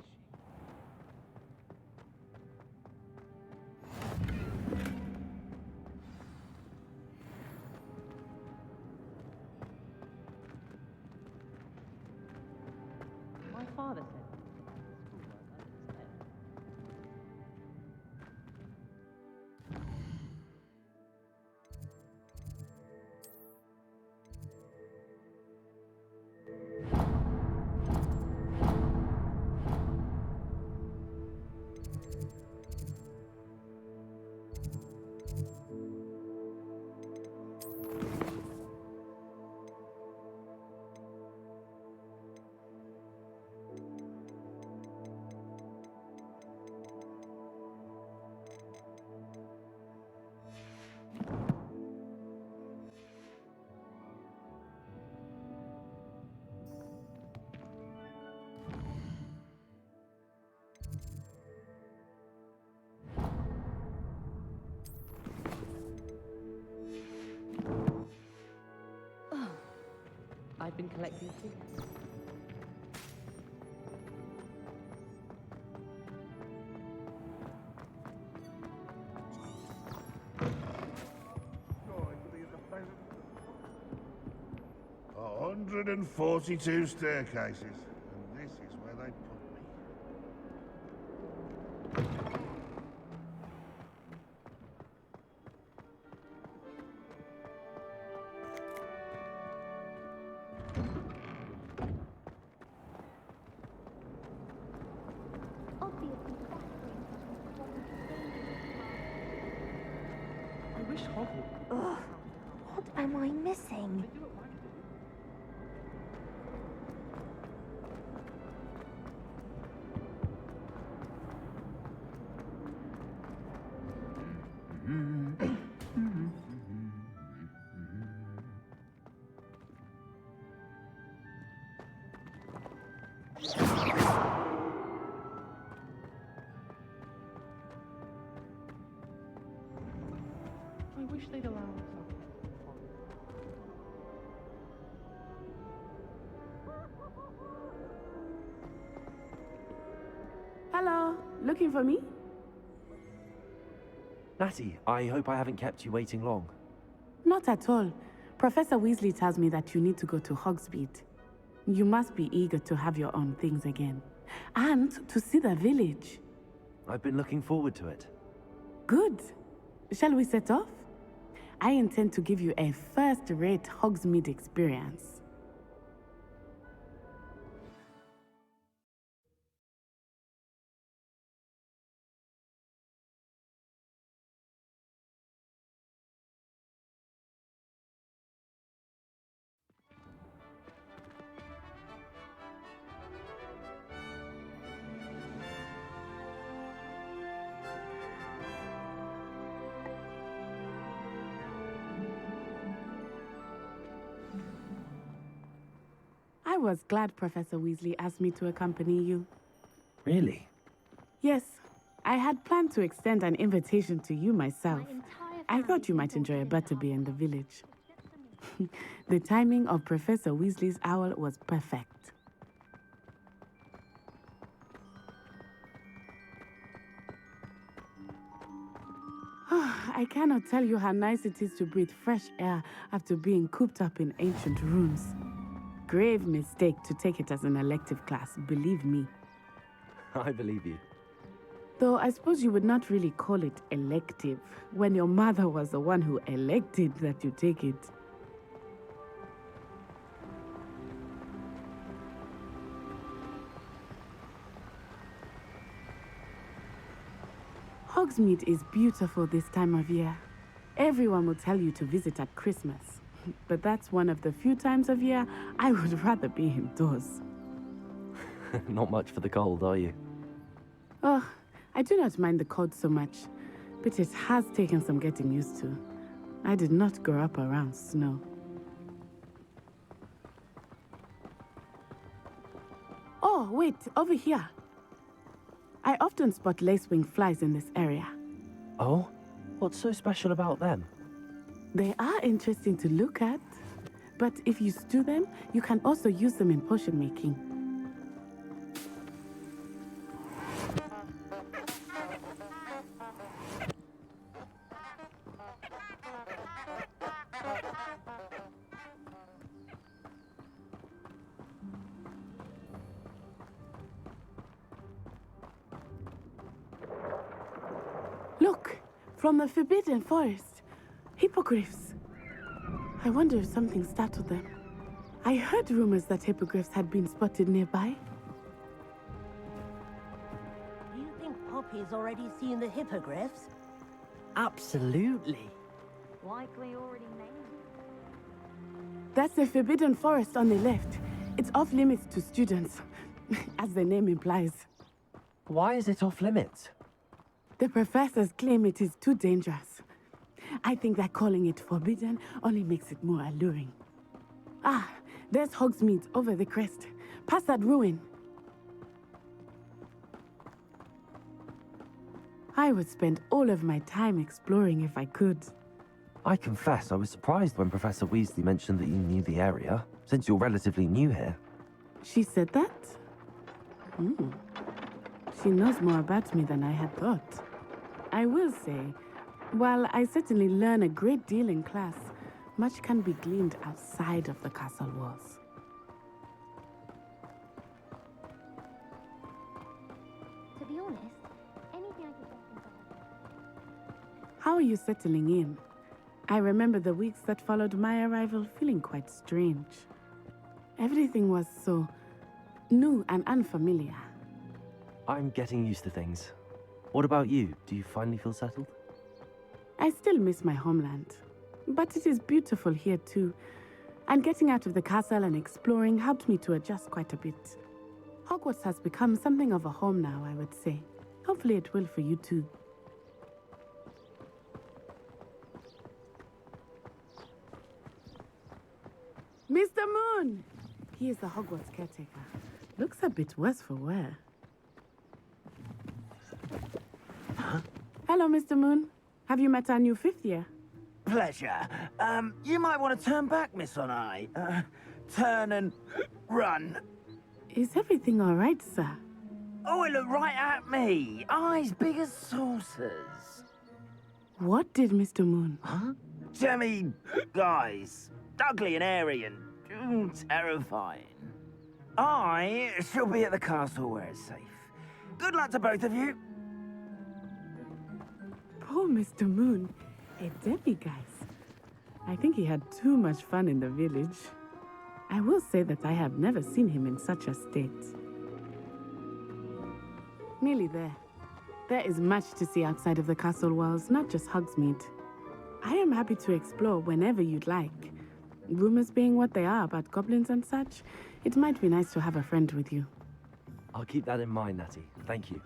S17: My father said I've been collecting tickets.
S18: A 142 staircases, and this is where they put me.
S17: I wish Hogwarts.
S1: Ugh, what am I missing?
S17: I wish they'd allow us.
S14: Hello, looking for me?
S2: Natty, I hope I haven't kept you waiting long.
S14: Not at all. Professor Weasley tells me that you need to go to Hogsmeade. You must be eager to have your own things again. And to see the village.
S2: I've been looking forward to it.
S14: Good. Shall we set off? I intend to give you a first-rate Hogsmeade experience. I was glad Professor Weasley asked me to accompany you.
S2: Really?
S14: Yes, I had planned to extend an invitation to you myself. I thought you might enjoy a butterbeer in the village. The timing of Professor Weasley's owl was perfect. I cannot tell you how nice it is to breathe fresh air after being cooped up in ancient rooms. Grave mistake to take it as an elective class, believe me.
S2: I believe you.
S14: Though I suppose you would not really call it elective when your mother was the one who elected that you take it. Hogsmeade is beautiful this time of year. Everyone will tell you to visit at Christmas. But that's one of the few times of year I would rather be indoors.
S2: Not much for the cold, are you?
S14: Oh, I do not mind the cold so much, but it has taken some getting used to. I did not grow up around snow. Oh, wait, over here. I often spot lacewing flies in this area.
S2: Oh? What's so special about them?
S14: They are interesting to look at, but if you stew them, you can also use them in potion making. Look, from the Forbidden Forest. Hippogriffs. I wonder if something startled them. I heard rumors that hippogriffs had been spotted nearby.
S6: Do you think Poppy's already seen the hippogriffs?
S17: Absolutely.
S3: Likely already named.
S14: That's the Forbidden Forest on the left. It's off limits to students, as the name implies.
S2: Why is it off limits?
S14: The professors claim it is too dangerous. I think that calling it forbidden only makes it more alluring. Ah, there's Hogsmeade over the crest. Past that ruin. I would spend all of my time exploring if I could.
S2: I confess I was surprised when Professor Weasley mentioned that you knew the area, since you're relatively new here.
S14: She said that? She knows more about me than I had thought. I will say, while I certainly learn a great deal in class, much can be gleaned outside of the castle walls.
S3: To be honest, anything I could get inside.
S14: How are you settling in? I remember the weeks that followed my arrival feeling quite strange. Everything was so new and unfamiliar.
S2: I'm getting used to things. What about you? Do you finally feel settled?
S14: I still miss my homeland, but it is beautiful here too. And getting out of the castle and exploring helped me to adjust quite a bit. Hogwarts has become something of a home now, I would say. Hopefully it will for you too. Mr. Moon! He is the Hogwarts caretaker. Looks a bit worse for wear.
S19: Huh?
S14: Hello, Mr. Moon. Have you met our new fifth year?
S19: Pleasure. You might want to turn back, Miss Onai. Turn and run.
S14: Is everything all right, sir?
S19: Oh, it looked right at me. Eyes big as saucers.
S14: What did Mr. Moon?
S19: Huh? Jemmy, guys. Ugly and airy and terrifying. I shall be at the castle where it's safe. Good luck to both of you.
S14: Poor Mr. Moon. A demiguise. I think he had too much fun in the village. I will say that I have never seen him in such a state. Nearly there. There is much to see outside of the castle walls, not just Hogsmeade. I am happy to explore whenever you'd like. Rumors being what they are about goblins and such, it might be nice to have a friend with you.
S2: I'll keep that in mind, Natty. Thank you.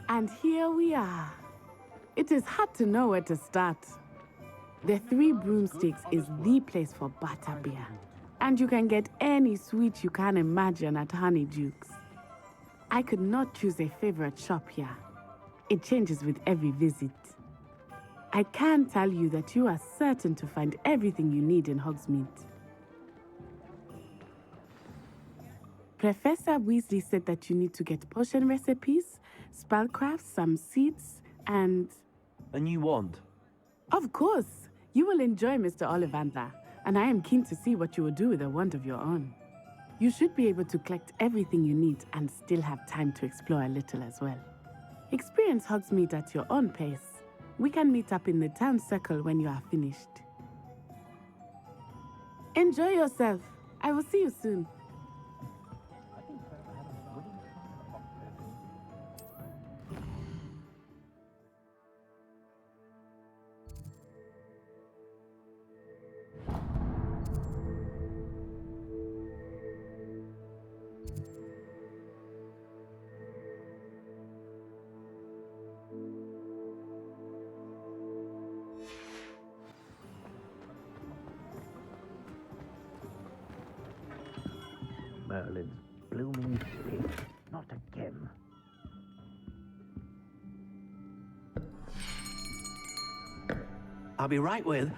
S14: And here we are. It is hard to know where to start. The Three Broomsticks is the place for butterbeer. And you can get any sweet you can imagine at Honeydukes. I could not choose a favorite shop here. It changes with every visit. I can tell you that you are certain to find everything you need in Hogsmeade. Professor Weasley said that you need to get potion recipes, spellcrafts, some seeds, and...
S2: A new wand?
S14: Of course! You will enjoy Mr. Ollivander, and I am keen to see what you will do with a wand of your own. You should be able to collect everything you need and still have time to explore a little as well. Experience Hogsmeade at your own pace. We can meet up in the town circle when you are finished. Enjoy yourself. I will see you soon.
S19: Merlin's blooming city. Not again.
S15: I'll be right with...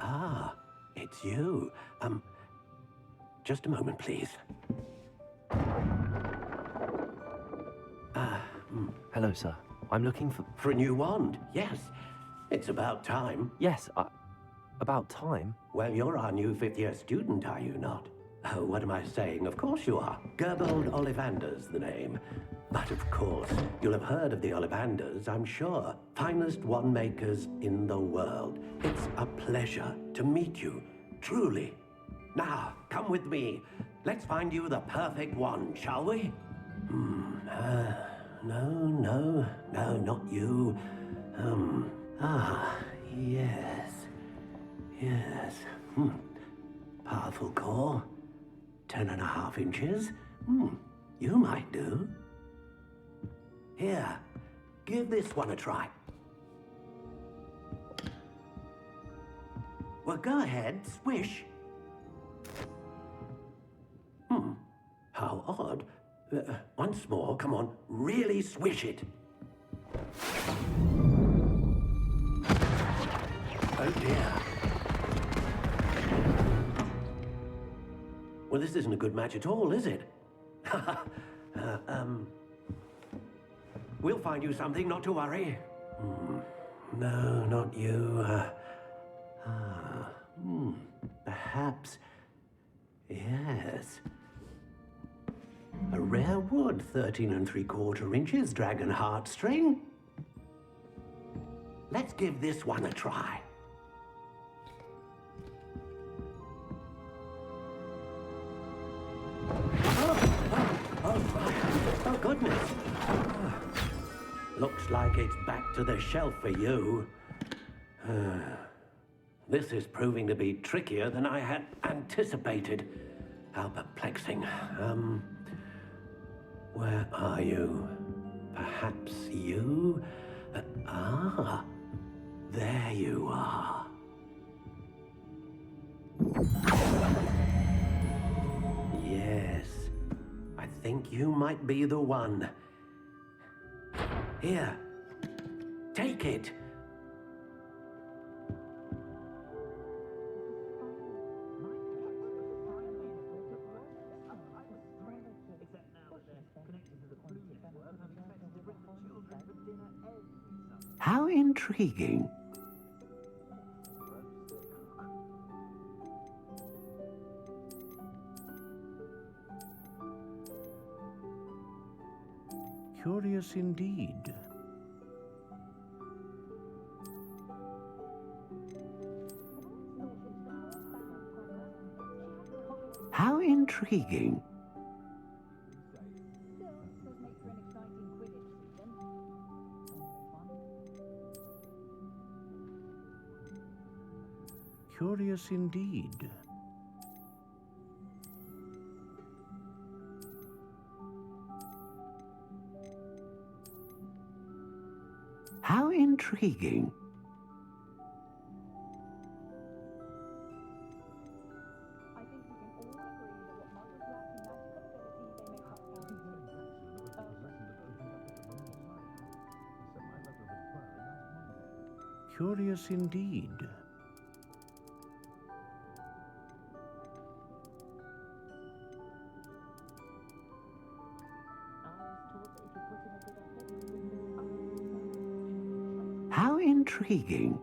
S15: Ah, it's you. Just a moment, please.
S2: Hello, sir. I'm looking for...
S15: For a new wand, yes. It's about time.
S2: Yes, about time?
S15: Well, you're our new fifth-year student, are you not? Oh, what am I saying? Of course you are. Gerbold Ollivander's the name. But of course, you'll have heard of the Ollivanders, I'm sure. Finest wand makers in the world. It's a pleasure to meet you, truly. Now, come with me. Let's find you the perfect wand, shall we? No, not you. Yes. Powerful core. 10.5 inches. You might do. Here, give this one a try. Well, go ahead, swish. How odd. Once more, come on, really swish it. Oh dear. Well, this isn't a good match at all, is it? We'll find you something, not to worry. No, not you. Perhaps. Yes. A rare wood, 13 3/4 inches, dragon heartstring. Let's give this one a try. Oh, goodness. Looks like it's back to the shelf for you. This is proving to be trickier than I had anticipated. How perplexing. Where are you? Perhaps you? Ah, there you are. Yes, I think you might be the one. Here, take it. How intriguing. Curious indeed. How intriguing. Curious indeed. How intriguing. Curious indeed. How intriguing.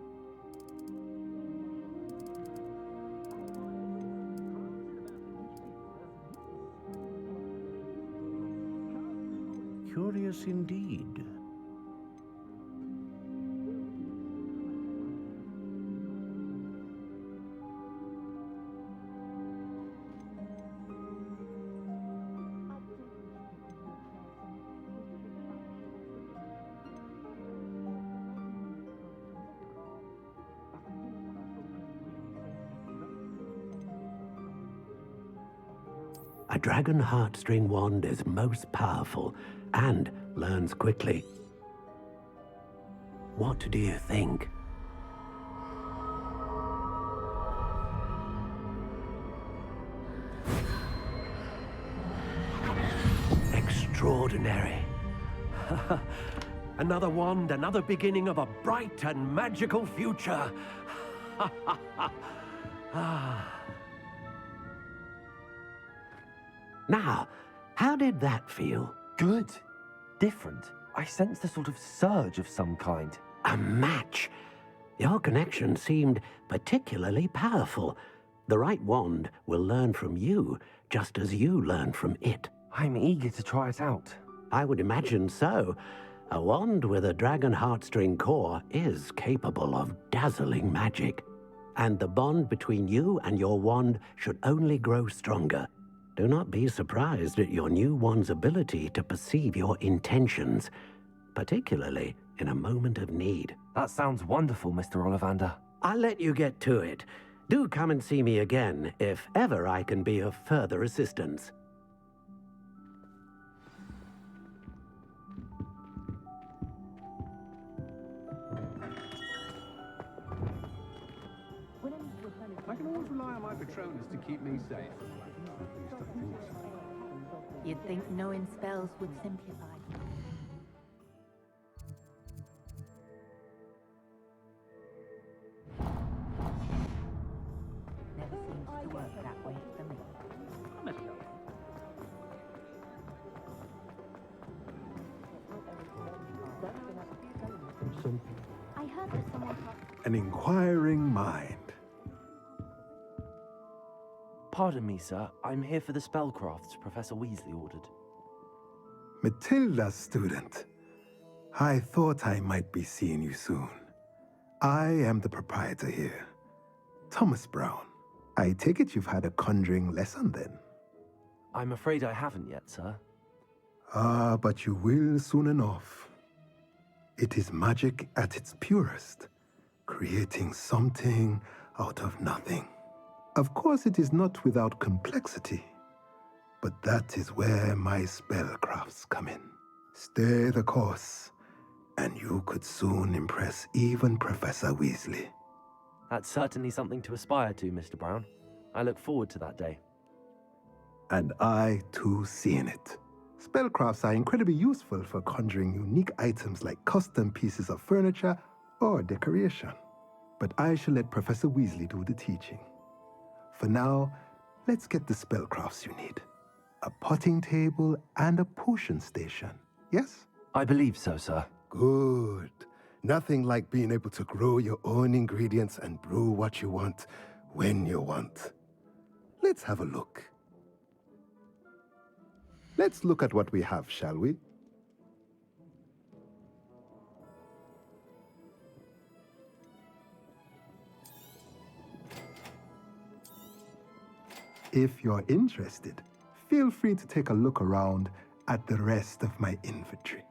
S15: Curious indeed. A dragon heartstring wand is most powerful and learns quickly. What do you think? Extraordinary. Another wand, another beginning of a bright and magical future. Now, how did that feel?
S2: Good. Different. I sensed a sort of surge of some kind.
S15: A match. Your connection seemed particularly powerful. The right wand will learn from you, just as you learn from it.
S2: I'm eager to try it out.
S15: I would imagine so. A wand with a dragon heartstring core is capable of dazzling magic. And the bond between you and your wand should only grow stronger. Do not be surprised at your new wand's ability to perceive your intentions, particularly in a moment of need.
S2: That sounds wonderful, Mr. Ollivander.
S15: I'll let you get to it. Do come and see me again if ever I can be of further assistance.
S20: I can always rely on my Patronus to keep me safe.
S21: You'd think knowing spells would simplify. Never seems to work that way for me.
S3: I heard that someone
S18: An inquiring mind.
S2: Pardon me, sir. I'm here for the spellcrafts Professor Weasley ordered.
S18: Matilda's student. I thought I might be seeing you soon. I am the proprietor here, Thomas Brown. I take it you've had a conjuring lesson then?
S2: I'm afraid I haven't yet, sir.
S18: Ah, but you will soon enough. It is magic at its purest, creating something out of nothing. Of course, it is not without complexity, but that is where my spellcrafts come in. Stay the course, And you could soon impress even Professor Weasley.
S2: That's certainly something to aspire to, Mr. Brown. I look forward to that day.
S18: And I, too, see in it. Spellcrafts are incredibly useful for conjuring unique items like custom pieces of furniture or decoration. But I shall let Professor Weasley do the teaching. For now, let's get the spellcrafts you need. A potting table and a potion station, yes?
S2: I believe so, sir.
S18: Good. Nothing like being able to grow your own ingredients and brew what you want when you want. Let's have a look. Let's look at what we have, shall we? If you're interested, feel free to take a look around at the rest of my inventory.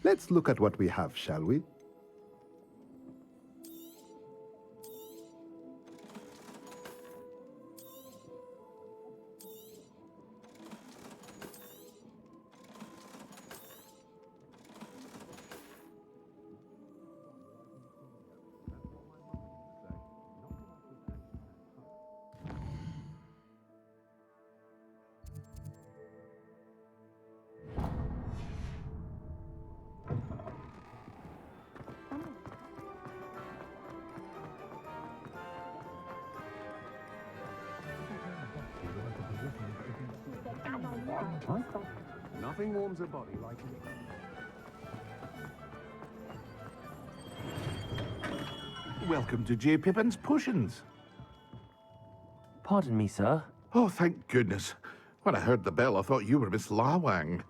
S18: Let's look at what we have, shall we?
S20: Nothing warms a body like it.
S7: Welcome to J. Pippin's Potions.
S2: Pardon me, sir.
S7: Oh, thank goodness. When I heard the bell, I thought you were Miss Lawang.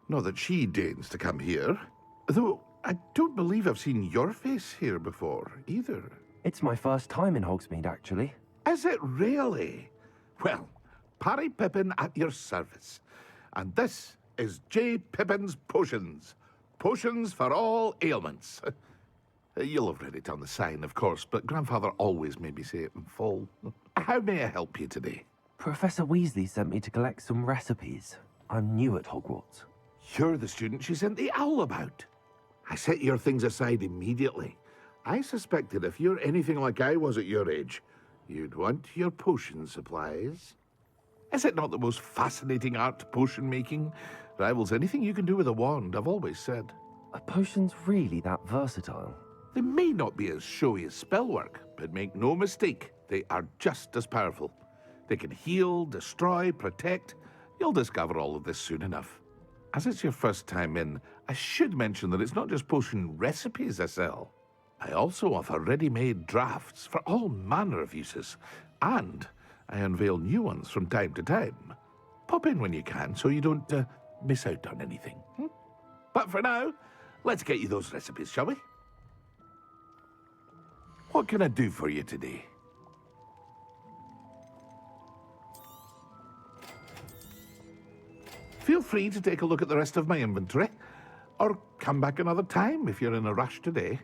S7: Not that she deigns to come here. Though, I don't believe I've seen your face here before, either.
S2: It's my first time in Hogsmeade, actually.
S7: Is it really? Well, Parry Pippin at your service. And this is J. Pippin's Potions. Potions for all ailments. You'll have read it on the sign, of course, but Grandfather always made me say it in full. How may I help you today?
S2: Professor Weasley sent me to collect some recipes. I'm new at Hogwarts.
S7: You're the student she sent the owl about. I set your things aside immediately. I suspected if you're anything like I was at your age, you'd want your potion supplies. Is it not the most fascinating art, potion making? Rivals anything you can do with a wand, I've always said.
S2: Are potions really that versatile?
S7: They may not be as showy as spellwork, but make no mistake, they are just as powerful. They can heal, destroy, protect. You'll discover all of this soon enough. As it's your first time in, I should mention that it's not just potion recipes I sell. I also offer ready-made drafts for all manner of uses, and I unveil new ones from time to time. Pop in when you can so you don't miss out on anything. But for now, let's get you those recipes, shall we? What can I do for you today? Feel free to take a look at the rest of my inventory. Or come back another time if you're in a rush today.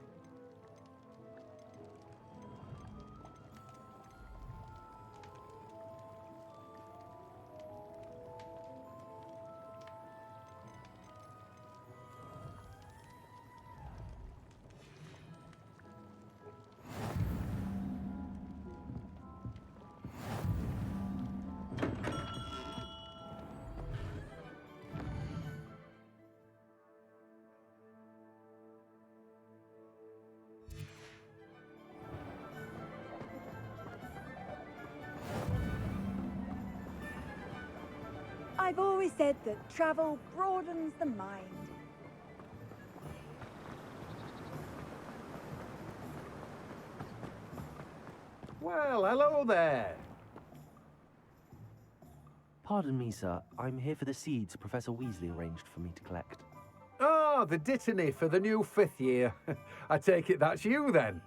S10: I've always said that travel broadens the mind.
S5: Well, hello there.
S2: Pardon me, sir. I'm here for the seeds Professor Weasley arranged for me to collect.
S20: Oh, the dittany for the new 5th year. I take it that's you then.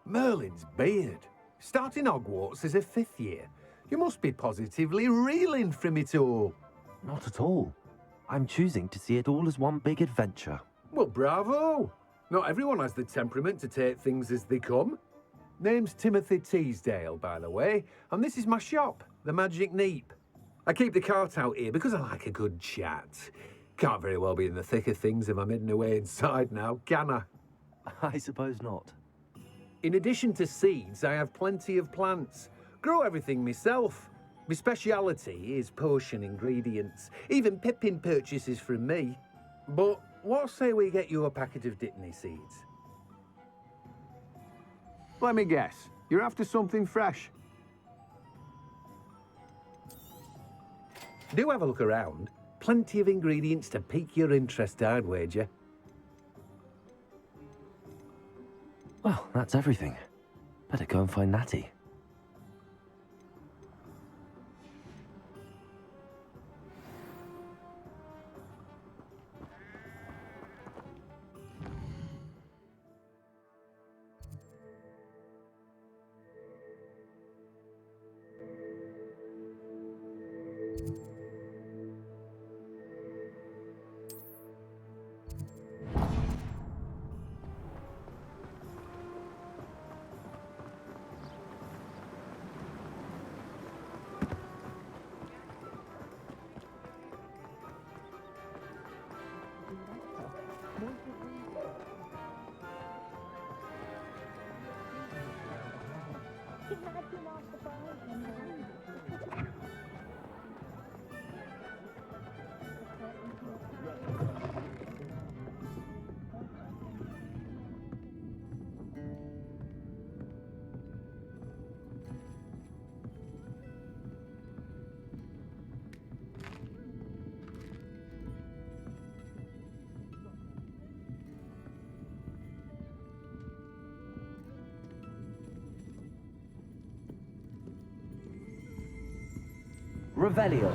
S20: Merlin's beard. Starting Hogwarts as a 5th year. You must be positively reeling from it all.
S2: Not at all. I'm choosing to see it all as one big adventure.
S20: Well, bravo. Not everyone has the temperament to take things as they come. Name's Timothy Teasdale, by the way, and this is my shop, the Magic Neep. I keep the cart out here because I like a good chat. Can't very well be in the thick of things if I'm hidden away inside now, can I?
S2: I suppose not.
S20: In addition to seeds, I have plenty of plants. Grow everything myself. My speciality is potion ingredients. Even Pippin purchases from me. But what say we get you a packet of Dittany seeds?
S5: Let me guess. You're after something fresh.
S20: Do have a look around. Plenty of ingredients to pique your interest, I'd wager.
S2: Well, that's everything. Better go and find Natty. Revelio.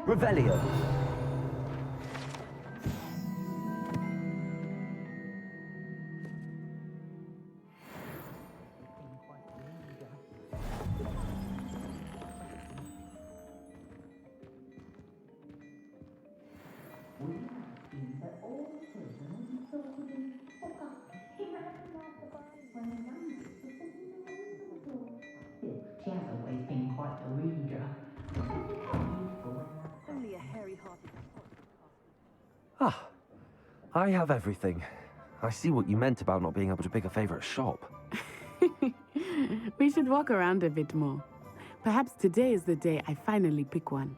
S2: Revelio.
S21: She has always been quite the reader.
S10: Only a hairy-hearted.
S2: Ah, I have everything. I see what you meant about not being able to pick a favorite shop.
S14: We should walk around a bit more. Perhaps today is the day I finally pick one.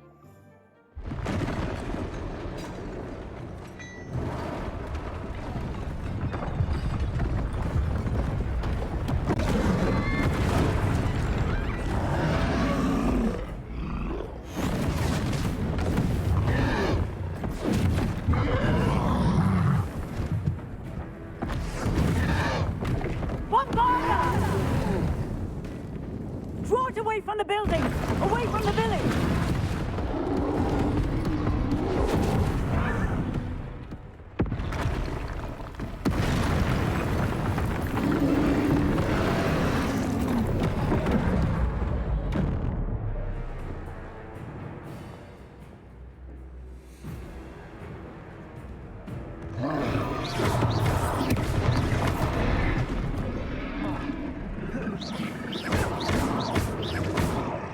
S10: Draw it away from the building! Away from the village!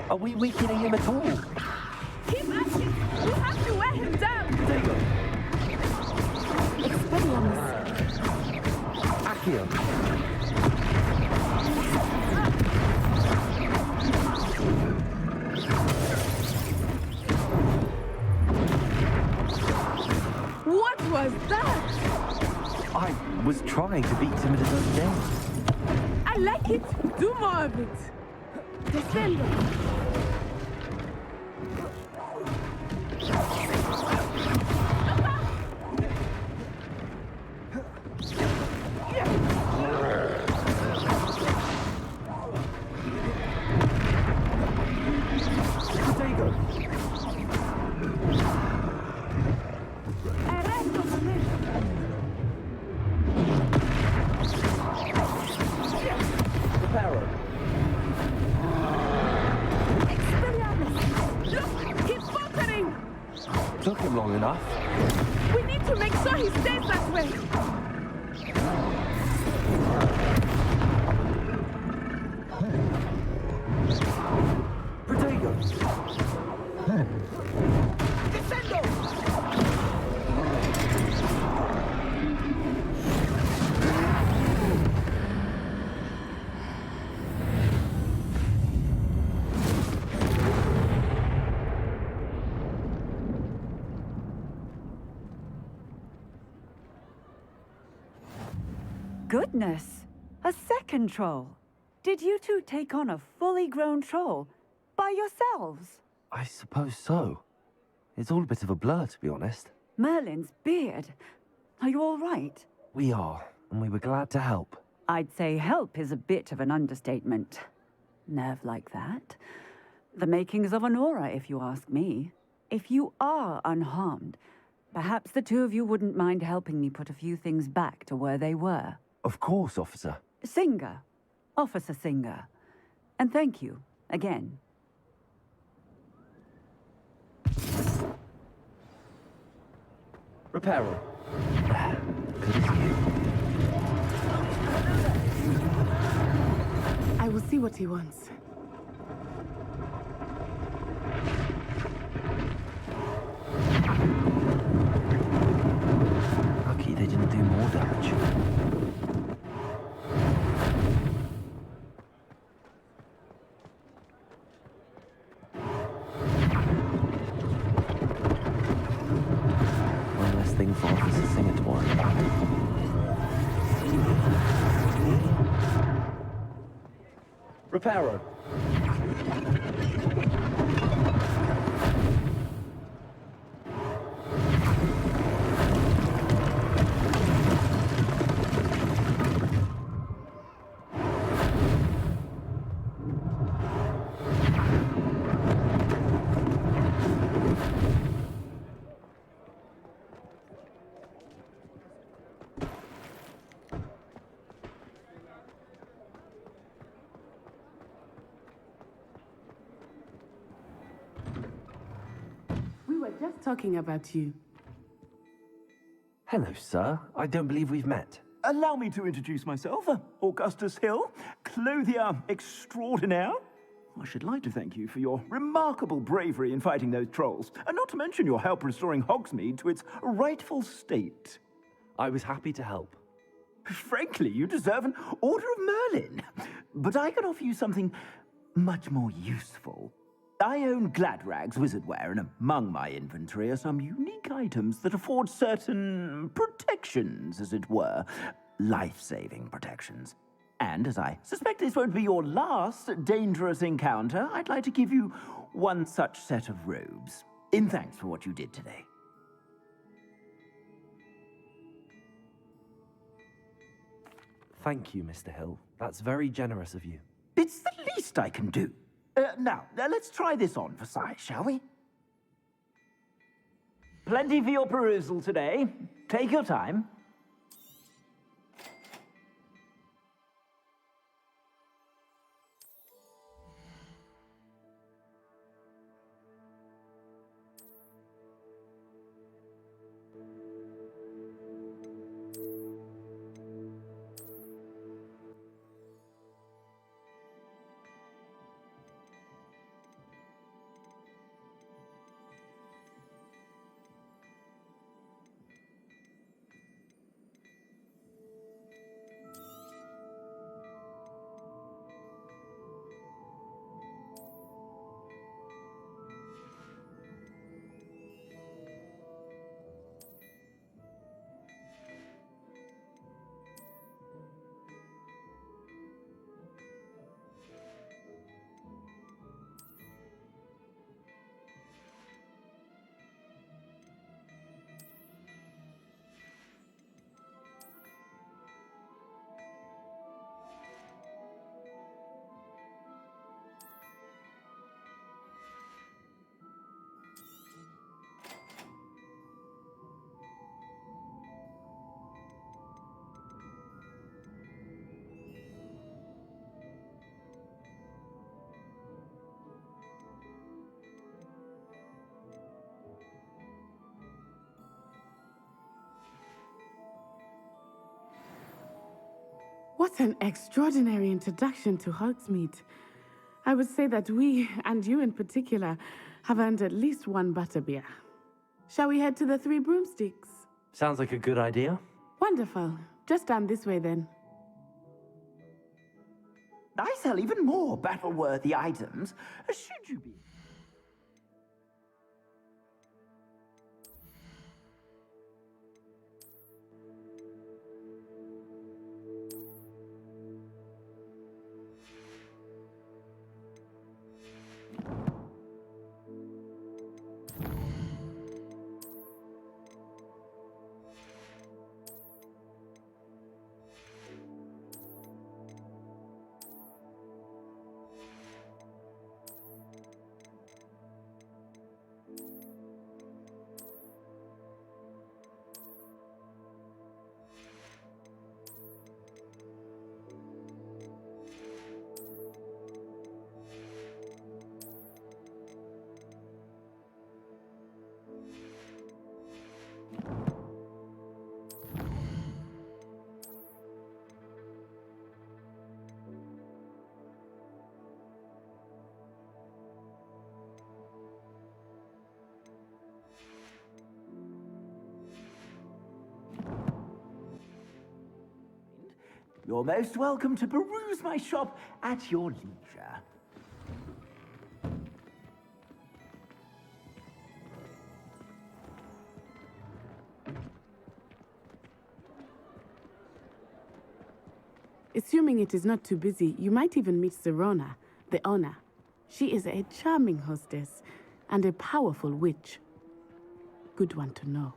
S2: Are we weakening him at all?
S10: Keep at it! You have to wear him down!
S2: Accio.
S10: What was that?
S2: I was trying to beat him at his own game.
S10: I like it! Do more of it! Descend!
S2: Took him long enough.
S10: We need to make sure he stays that way!
S2: Protego!
S10: Goodness! A second troll! Did you two take on a fully grown troll? By yourselves?
S2: I suppose so. It's all a bit of a blur, to be honest.
S10: Merlin's beard. Are you all right?
S2: We are, and we were glad to help.
S10: I'd say help is a bit of an understatement. Nerve like that. The makings of an aura, if you ask me. If you are unharmed, perhaps the two of you wouldn't mind helping me put a few things back to where they were.
S2: Of course, officer.
S10: Singer. Officer Singer. And thank you, again.
S2: Reparo.
S14: I will see what he wants.
S2: Lucky they didn't do more damage. One less thing for Officer Singer to worry about. Reparo.
S14: just talking about you.
S2: Hello, sir. I don't believe we've met.
S19: Allow me to introduce myself, Augustus Hill, clothier extraordinaire. I should like to thank you for your remarkable bravery in fighting those trolls, and not to mention your help restoring Hogsmeade to its rightful state.
S2: I was happy to help.
S19: Frankly, you deserve an Order of Merlin. But I can offer you something much more useful. I own Gladrag's wizardware, and among my inventory are some unique items that afford certain protections, as it were. Life-saving protections. And as I suspect this won't be your last dangerous encounter, I'd like to give you one such set of robes, in thanks for what you did today.
S2: Thank you, Mr. Hill. That's very generous of you.
S19: It's the least I can do. Now, let's try this on for size, shall we? Plenty for your perusal today. Take your time.
S14: What an extraordinary introduction to Hogsmeade. I would say that we, and you in particular, have earned at least one butterbeer. Shall we head to the Three Broomsticks?
S2: Sounds like a good idea.
S14: Wonderful. Just down this way then.
S19: I sell even more battle-worthy items. Should you be... You're most welcome to peruse my shop at your leisure.
S14: Assuming it is not too busy, you might even meet Serona, the owner. She is a charming hostess and a powerful witch. Good one to know.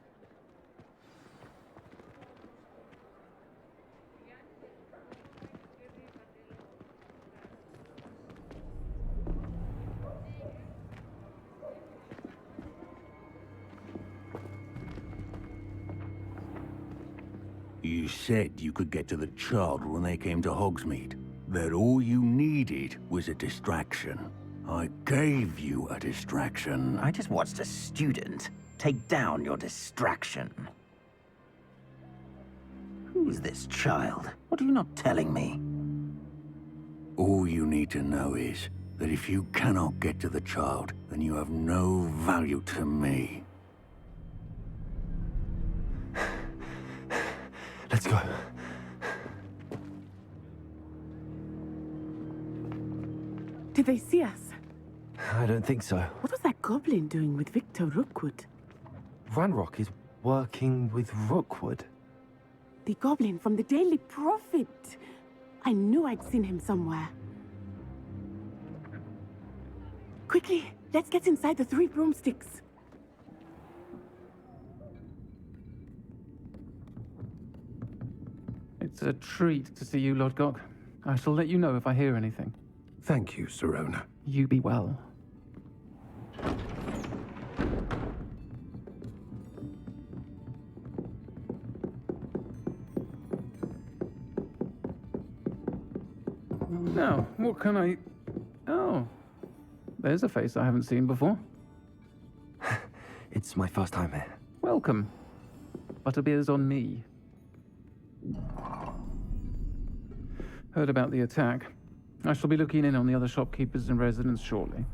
S9: You said you could get to the child when they came to Hogsmeade. That all you needed was a distraction.
S19: I gave you a distraction.
S9: I just watched a student take down your distraction. Who is this child? What are you not telling me?
S19: All you need to know is that if you cannot get to the child, then you have no value to me.
S2: Let's go.
S14: Did they see us?
S2: I don't think so.
S14: What was that goblin doing with Victor Rookwood?
S2: Ranrock is working with Rookwood.
S14: The goblin from the Daily Prophet. I knew I'd seen him somewhere. Quickly, let's get inside the 3 broomsticks.
S22: It's a treat to see you, Lodgok. I shall let you know if I hear anything.
S20: Thank you, Sirona.
S22: You be well. Now, what can I... Oh, there's a face I haven't seen before.
S2: It's my first time here.
S22: Welcome. Butterbeer's on me. Heard about the attack. I shall be looking in on the other shopkeepers and residents shortly.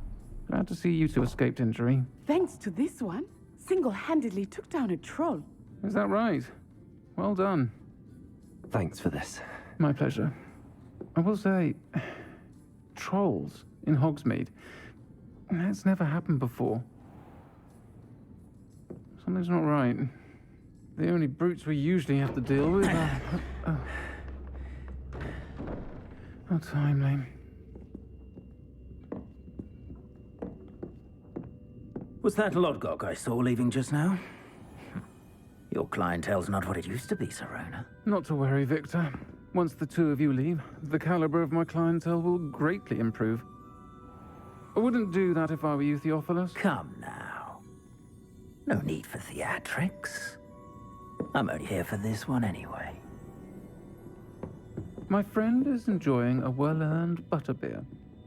S22: Glad to see you two escaped injury.
S14: Thanks to this one, single-handedly took down a troll.
S22: Is that right? Well done.
S2: Thanks for this.
S22: My pleasure. I will say, trolls in Hogsmeade. That's never happened before. Something's not right. The only brutes we usually have to deal with are... How timely.
S9: Was that Lodgok I saw leaving just now? Your clientele's not what it used to be, Sirona.
S22: Not to worry, Victor. Once the two of you leave, the caliber of my clientele will greatly improve. I wouldn't do that if I were you, Theophilus.
S9: Come now. No need for theatrics. I'm only here for this one anyway.
S22: My friend is enjoying a well-earned butterbeer.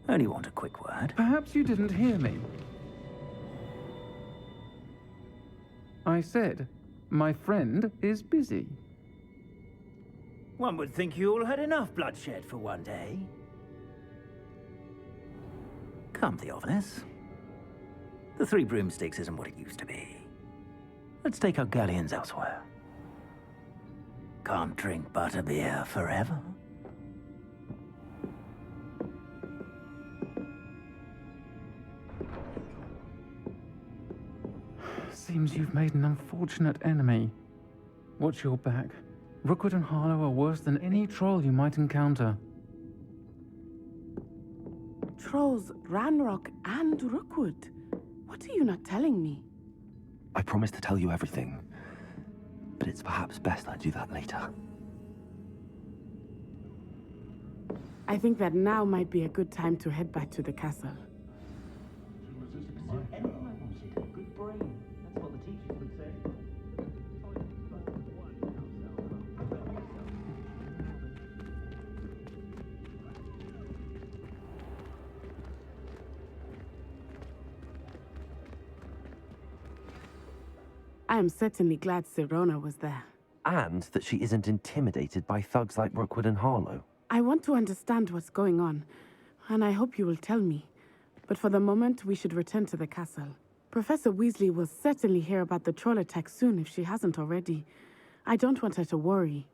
S9: Only want a quick word.
S22: Perhaps you didn't hear me. I said, my friend is busy.
S9: One would think you all had enough bloodshed for one day. Come, Theophilus. The 3 broomsticks isn't what it used to be. Let's take our galleons elsewhere. Can't drink butterbeer forever.
S22: Seems you've made an unfortunate enemy. Watch your back. Rookwood and Harlow are worse than any troll you might encounter.
S14: Trolls, Ranrock, and Rookwood. What are you not telling me?
S2: I promise to tell you everything, but it's perhaps best I do that later.
S14: I think that now might be a good time to head back to the castle. I am certainly glad Sirona was there.
S2: And that she isn't intimidated by thugs like Rookwood and Harlow.
S14: I want to understand what's going on, and I hope you will tell me. But for the moment, we should return to the castle. Professor Weasley will certainly hear about the troll attack soon if she hasn't already. I don't want her to worry.